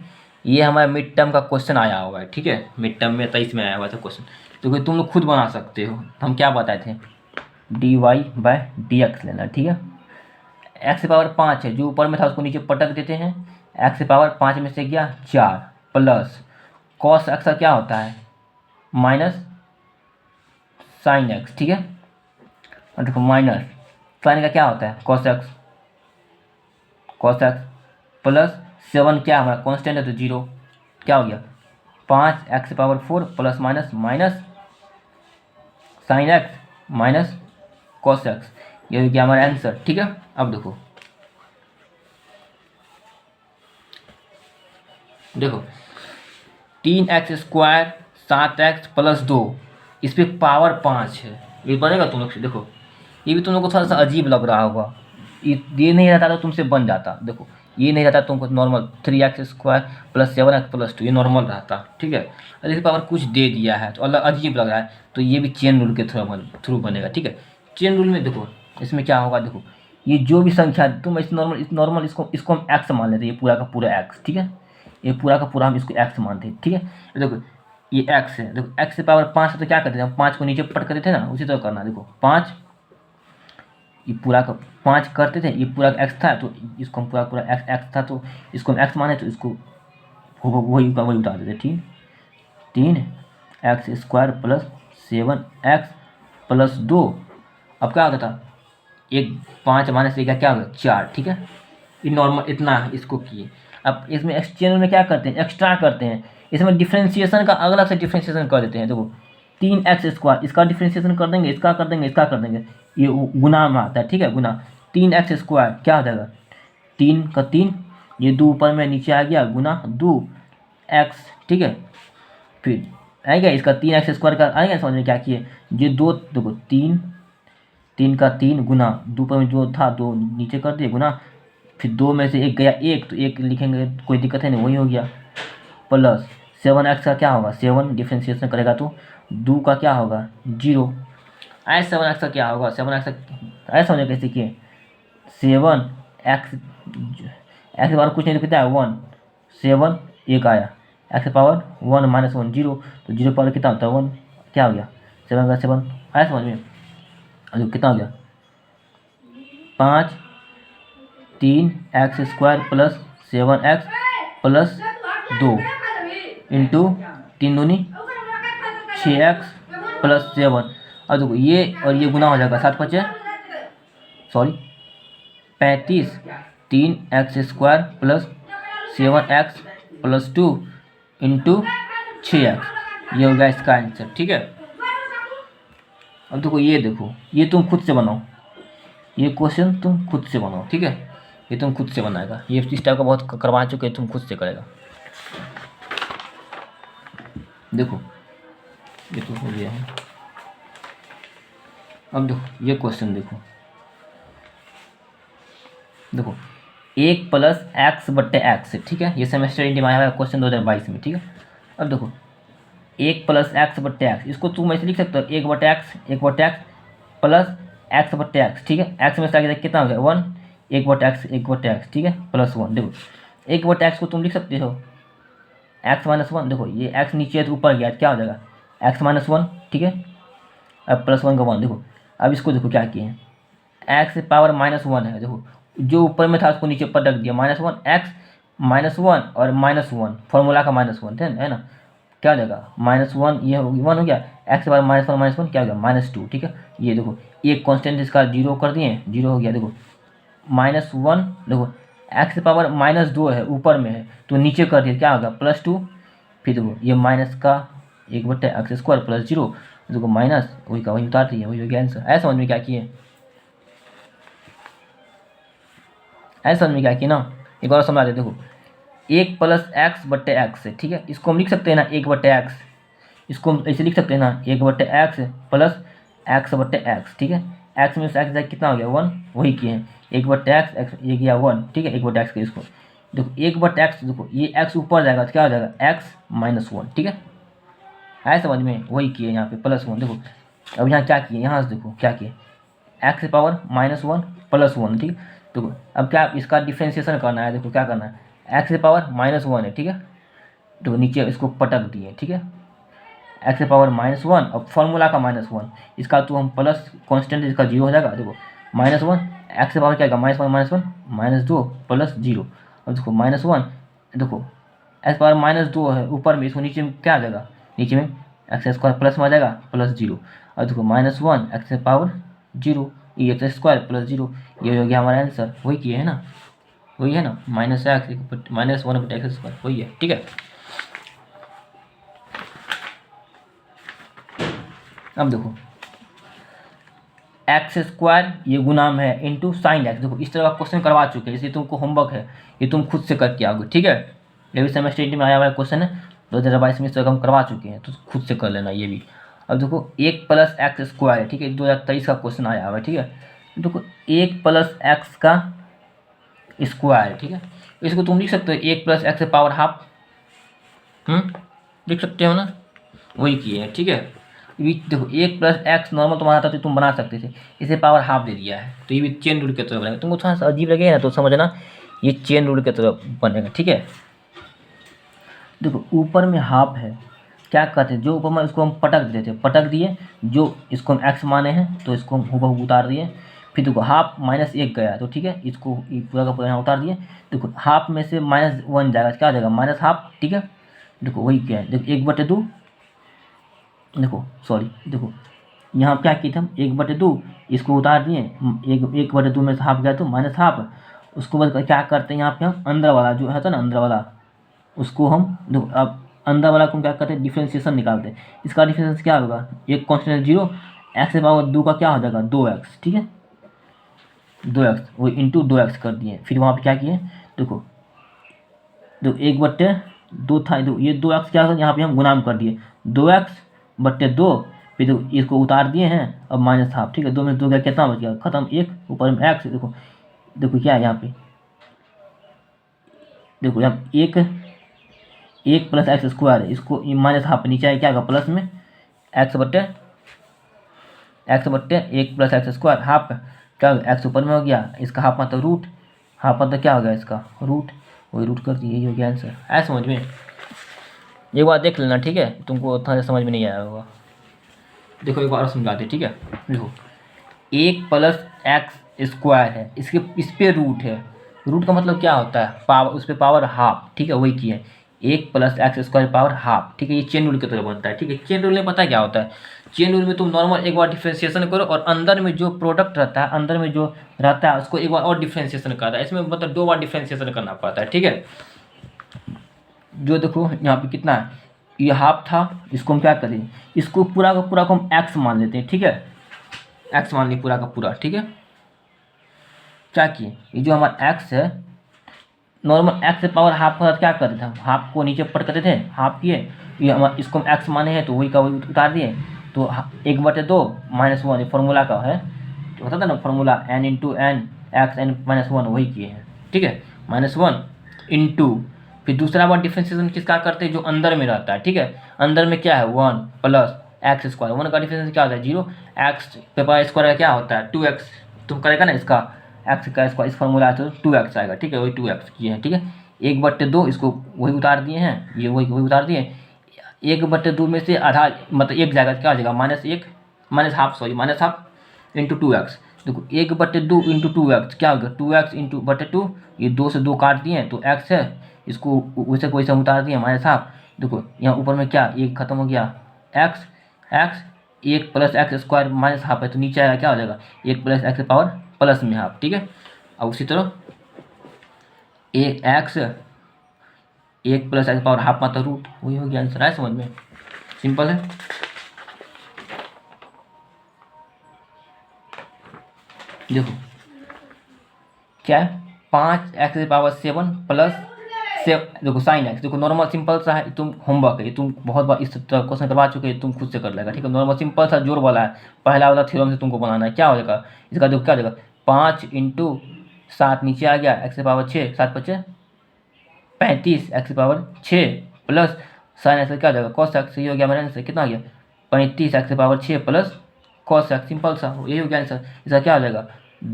ये हमारा मिड टर्म का क्वेश्चन आया हुआ है, ठीक है, मिड टर्म में 23 में आया हुआ था क्वेश्चन। तो तुम लोग खुद बना सकते हो। हम क्या बताए थे, dy/dx लेना, ठीक है। x की पावर 5 है, जो ऊपर में था उसको नीचे पटक देते हैं। x की पावर 5 में से गया 4 प्लस cos x का क्या होता है माइनस साइन x, ठीक है। और देखो माइनस साइन का क्या होता है cos x प्लस 7 क्या हमारा कांस्टेंट है तो 0, क्या हो गया 5x power 4 plus minus minus sine x minus cos x, ये हो गया हमारा आंसर, ठीक है। अब देखो देखो 3x² 7x प्लस 2, इस पर पावर 5 है, ये बनेगा तुम लोग से। देखो ये भी तुम लोग को थोड़ा सा अजीब लग रहा होगा, ये नहीं रहता तो तुमसे बन जाता। देखो ये नहीं रहता तुमको normal 3x² plus 7x plus 2, ये नॉर्मल रहता, ठीक है। और इसके पावर कुछ दे दिया है तो अलग अजीब लग रहा है, तो ये भी चेन रूल के थ्रू बनेगा, ठीक है। चेन रूल में देखो इसमें क्या होगा, देखो ये जो भी संख्या तुम इस नॉर्मल इसको हम एक्स मान लेते हैं, ये पूरा का पूरा एक्स, ठीक है। ये पूरा का पूरा हम इसको एक्स मानते हैं, ठीक है। देखो ये एक्स है, देखो एक्स से पावर 5 है तो क्या करते थे हम 5 को नीचे पट करते थे ना, उसी तरह करना। देखो 5 ये पूरा का 5 करते थे, ये पूरा एक्स था तो इसको हम पूरा एक्स था तो इसको हम एक्स माने तो इसको वही का वही उतार देते, ठीक। 3x² प्लस 7x प्लस 2, अब क्या होता था एक 5 माइनस एक क्या होगा 4, ठीक है। ये नॉर्मल इतना है, इसको किए। अब इसमें एक्सचेंज में क्या करते हैं, एक्स्ट्रा करते हैं, इसमें डिफ्रेंशिएशन का अलग से डिफ्रेंशिएशन कर देते हैं। देखो 3x², इसका डिफ्रेंशिएशन कर देंगे, इसका कर देंगे, इसका कर देंगे, ये गुना में आता है, ठीक है, गुना। 3x² क्या हो जाएगा 3 का 3, ये 2 ऊपर में नीचे आ गया गुना 2x, ठीक है। फिर आएगा इसका 3x² का आएगा, समझ में क्या किए, ये 2 देखो 3 का 3 गुना 2 पर में जो था 2 नीचे कर दिए गुना, फिर 2 में से 1 गया 1 तो 1 लिखेंगे, कोई दिक्कत है नहीं, वही हो गया। प्लस 7x का क्या होगा 7 डिफ्रेंशिएशन करेगा तो 2 का क्या होगा 0। ऐसे 7x का क्या होगा 7x का ऐसा समझे कैसे किए 7x एक्स पावर कुछ नहीं कितना है 1, 7 1 आया, एक्स पावर 1 माइनस 1 0, तो 0 पावर कितना होता है 1, क्या हो गया 7 का 7 आया समझ में। कितना हो गया 5 3x² plus 7x plus 2 into 3 दूनी 6x प्लस 7। अब देखो ये और ये गुना हो जाएगा 7 5 sorry 35, 3x² plus 7x plus 2 into 6x, ये हो गया इसका आंसर, ठीक है। अब देखो ये तुम खुद से बनाओ, ये क्वेश्चन तुम खुद से बनाओ, ठीक है, ये तुम खुद से बनाएगा, ये इस टाइप का बहुत करवा चुके हैं, तुम खुद से करेगा। देखो ये तो हो गया है। अब देखो ये क्वेश्चन देखो 1 प्लस एक्स बट्टे एक्स, ठीक है, ये सेमेस्टर इंडिया में आया हुआ क्वेश्चन 2022 में, ठीक है। अब देखो 1 प्लस एक्स बट्टे एक्स, इसको तुम ऐसे लिख सकते हो 1/x प्लस एक्स बट्टे एक्स, ठीक है। एक्स में से आगे कितना हो गया 1, 1/x, ठीक है, प्लस 1। देखो 1/x को तुम लिख सकते हो x माइनस 1, देखो ये x नीचे है तो ऊपर गया, क्या हो जाएगा x माइनस 1, ठीक है। अब प्लस 1 का 1, देखो अब इसको देखो क्या किए हैं x पावर -1 है, देखो जो ऊपर में था उसको नीचे पटक दिया, -1 x -1 और -1 फॉर्मूला का -1 है ना, क्या हो जाएगा -1, ये 1 हो गया, x पावर -1 क्या हो गया -2, ठीक है। ये देखो एक कांस्टेंट इसका 0 कर दिए, 0 हो गया। देखो -1, देखो x पावर -2 है ऊपर में है तो नीचे कर दिया, क्या होगा +2, फिर देखो ये माइनस का 1/x² प्लस 0, देखो माइनस वही का वही उतार दिए, वही हो गया आंसर। ऐसा समझ में क्या किए, ऐसा समझ में क्या किए ना, एक बार समझा दे। देखो 1 प्लस एक्स बट्टे एक्स है, ठीक है, इसको हम लिख सकते हैं ना 1/x, इसको हम ऐसे लिख सकते हैं ना 1/x प्लस एक्स बट्टे एक्स, ठीक है। एक्स में से एक्स कितना हो गया 1, वही किए हैं 1/x, ये गया 1, ठीक है, 1/x के इसको देखो 1/x, देखो ये x ऊपर जाएगा तो क्या हो जाएगा x -1, ठीक है। आया समझ में, वही किए यहाँ पे +1। देखो अब यहाँ क्या किए, यहाँ से देखो क्या किए x पावर -1 प्लस 1, ठीक है। देखो अब क्या इसका डिफ्रेंशिएशन करना है, देखो क्या करना है x पावर -1 है, ठीक है, तो नीचे इसको पटक दिए, ठीक है, एक्स पावर -1 और फॉर्मूला का -1, इसका तो हम प्लस कॉन्स्टेंट इसका 0 हो जाएगा। देखो -1 एक्स पावर क्या आएगा, -1 -2 प्लस 0। अब देखो -1, देखो एक्स पावर -2 है ऊपर में, इसको नीचे में क्या आ जाएगा, नीचे में एक्स स्क्वायर प्लस में आ जाएगा प्लस 0। और देखो -1 एक्स पावर 0 ई एक्स स्क्वायर प्लस 0, ये हो गया हमारा आंसर। वही किए है ना, वही है ना, -1 एक्स स्क्वायर वही है, ठीक है। अब देखो एक्स स्क्वायर ये गुनाम है इंटू साइन एक्स। देखो इस तरह का क्वेश्चन करवा चुके हैं, इसलिए तुमको होमवर्क है, ये तुम खुद से करके आओगे, ठीक है। ये भी सेमेस्टर 8 में आया हुआ क्वेश्चन है, 2022 में इस तरह का हम करवा चुके हैं, तो खुद से कर लेना ये भी। अब देखो 1 प्लस एक्स स्क्वायर है, ठीक है, 2023 का क्वेश्चन आया हुआ है, ठीक है। देखो 1 प्लस एक्स का स्क्वायर, ठीक है, इसको तुम लिख सकते हो 1 प्लस एक्स पावर हाफ, लिख सकते हो ना, वही किए है, ठीक है। ये देखो 1 प्लस एक्स नॉर्मल तुम्हारा था तो तुम बना सकते थे, इसे पावर हाफ दे दिया है, तो ये भी चेन रूल की तरह बनेगा। तुमको थोड़ा सा अजीब लगेगा ना तो समझना ये चेन रूल की तरह बनेगा, ठीक है। देखो ऊपर में हाफ है, क्या कहते हैं, जो ऊपर में इसको हम पटक देते थे, पटक दिए, जो इसको हम एक्स माने हैं तो इसको हम हूबहू उतार दिए। फिर देखो हाफ -1 गया, तो ठीक है, इसको पूरा का पूरा यहाँ उतार दिए। देखो हाफ में से -1 जाएगा, क्या हो जाएगा -हाफ, ठीक है। देखो वही क्या है, देखो 1/2, देखो सॉरी, देखो यहाँ क्या किए थे हम, 1/2 इसको उतार दिए, 1/2 में से हाफ गया तो -हाफ। उसको बाद क्या करते हैं यहाँ पे हम अंदर वाला जो है था ना, अंदर वाला उसको हम देखो, अब अंदर वाला को क्या करते हैं, डिफ्रेंशिएशन निकालते हैं। इसका डिफ्रेंशिएशन क्या होगा, एक कॉन्स्टेंट 0, एक्स पावर 2 का क्या हो जाएगा 2x, ठीक है, 2x वो इंटू 2x कर दिए। फिर वहाँ पे क्या किए, देखो 1/2 था, देखो ये 2x क्या होगा, यहाँ पे हम गुणाम कर दिए 2x/2, फिर देखो इसको उतार दिए हैं, अब -हाफ, ठीक है, 2 में 2 गया, कितना बच गया, खत्म, 1 ऊपर में x। देखो देखो क्या है यहाँ पे, देखो यहाँ 1 प्लस एक्स स्क्वायर है, इसको -हाफ नीचे है, क्या होगा प्लस में x/1 plus x square half, क्या होगा एक्स ऊपर में हो गया, इसका हाफ मतलब रूट, हाफ मतलब क्या हो गया इसका रूट, वही रूट कर दिए, यही हो गया आंसर। आया समझ में, एक बार देख लेना, ठीक है, तुमको उतना समझ में नहीं आया होगा। देखो एक बार और समझाते, ठीक है। देखो 1 प्लस एक्स स्क्वायर है, इसके इस पे रूट है, रूट का मतलब क्या होता है पावर, उस पर पावर हाफ, ठीक है, वही की है 1 plus x square power half, ठीक है, ये चेन रूल की तरह बनता है, ठीक है। चेन रूल में पता है क्या होता है, चेन रूल में तुम नॉर्मल एक बार डिफ्रेंशिएशन करो और अंदर में जो प्रोडक्ट रहता है, अंदर में जो रहता है उसको एक बार और डिफ्रेंशिएशन करता है, इसमें मतलब 2 बार डिफ्रेंशिएशन करना पड़ता है, ठीक है। जो देखो यहाँ पे कितना है, ये हाफ था, इसको हम क्या करें, इसको पूरा का पूरा को हम एक्स मान लेते हैं, ठीक है, एक्स मान लिया पूरा का पूरा, ठीक है। क्या किए, ये जो हमारा एक्स है, नॉर्मल एक्स से पावर हाफ का क्या करते थे हम, हाफ को नीचे पट करते थे, हाफ किए, ये हम इसको हम एक्स माने हैं तो वही का वही उतार दिए, तो 1/2 -1 फार्मूला का है, तो होता था ना formula n into N X n -1, वही किए हैं, ठीक है, -1 इंटू, फिर दूसरा बार डिफ्रेंशिएशन किसका करते हैं, जो अंदर में रहता है, ठीक है, अंदर में क्या है 1 प्लस एक्स स्क्वायर, 1 का डिफ्रेंशिएशन क्या होता है 0, एक्स पे पावर स्क्वायर का क्या होता है 2x, तुम करेगा ना इसका एक्स का स्क्वायर, इस फार्मूला तो 2x आएगा, ठीक है, वही 2x किए हैं, ठीक है। 1/2 इसको वही उतार दिए हैं, ये वही उतार दिए, 1/2 में से आधा मतलब 1 जाएगा, क्या हो जाएगा -1 -half, sorry -half into 2x। देखो 1/2 इंटू 2x क्या होगा 2x इंटू /2, ये 2 से 2 काट दिए तो x है, इसको वैसे को वैसे उतार दिए -हाफ। देखो यहाँ ऊपर में क्या, एक खत्म हो गया x, 1 plus x square -half है, तो नीचे आएगा क्या हो जाएगा 1 प्लस एक्स पावर प्लस में हाफ, ठीक है। और उसी तरह एक x 1 plus x power half मतलब रूट, वही हो गया आंसर। आया समझ में, सिंपल है। देखो क्या है 5x⁻7 प्लस देखो साइन एक्स, देखो नॉर्मल सिंपल सा है, तुम होमवर्क है, तुम बहुत बार इस तरह क्वेश्चन करवा चुके हैं, तुम खुद से कर लेगा, ठीक है। नॉर्मल सिंपल सा जोड़ वाला है, पहला वाला थ्योरम से तुमको बनाना है, क्या हो जाएगा इसका, देखो क्या हो जाएगा 5 इंटू 7 नीचे आ गया x⁻6, 7 × 5 = 35, x⁻6 plus sine x क्या हो जाएगा cos x, ये हो गया मेरा आंसर, कितना हो गया 35 x⁻6 plus cos x, simple सा यही हो गया आंसर। इसका क्या हो जाएगा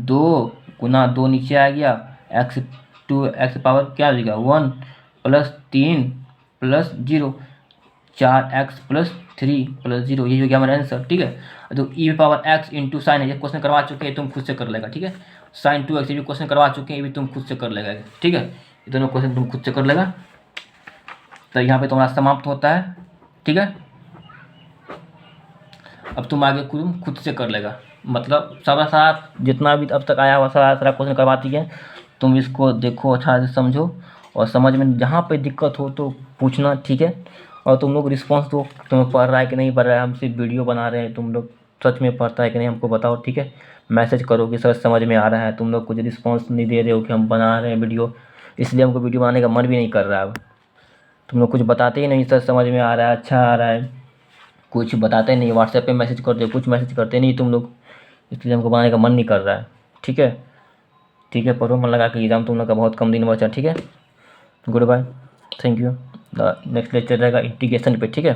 2 × 2 नीचे आ गया x, 2 x पावर क्या हो जाएगा 1 प्लस 3 प्लस 0, 4x+3+0, ये हो गया हमारा आंसर। ठीक है, तो e⁻x इंटू साइन है, ये क्वेश्चन करवा चुके हैं, तुम खुद से कर लेगा। ठीक है, sin 2x ये भी क्वेश्चन करवा चुके हैं, ये भी तुम खुद से कर लेगा। ठीक है, ये दोनों क्वेश्चन तुम खुद से कर लेगा। तो यहाँ पे तुम्हारा समाप्त होता है। ठीक है, अब तुम आगे खुद से कर लेगा, मतलब सारा साथ जितना भी अब तक आया हुआ सारा क्वेश्चन करवाती है, तुम इसको देखो, अच्छा से समझो, और समझ में जहाँ पे दिक्कत हो तो पूछना। ठीक है, और तुम लोग रिस्पॉन्स दो, तुम्हें पढ़ रहा है कि नहीं पढ़ रहा है, हम सिर्फ वीडियो बना रहे हैं, तुम लोग सच में पढ़ता है कि नहीं हमको बताओ। ठीक है, मैसेज करो कि सर समझ में आ रहा है, तुम लोग कुछ रिस्पॉन्स नहीं दे रहे हो कि हम बना रहे हैं वीडियो, इसलिए हमको वीडियो बनाने का मन भी नहीं कर रहा है। अब तुम लोग कुछ बताते ही नहीं, सर समझ में आ रहा है, अच्छा आ रहा है, कुछ बताते नहीं, व्हाट्सएप पे मैसेज करते हो, कुछ मैसेज करते नहीं तुम लोग, इसलिए हमको बनाने का मन नहीं कर रहा है। ठीक है, ठीक है, पढ़ो मन लगा कि एग्ज़ाम तुम लोग का बहुत कम दिन बचा। ठीक है, good bye, thank you. Next lecture रहेगा इंटीग्रेशन पे। ठीक है।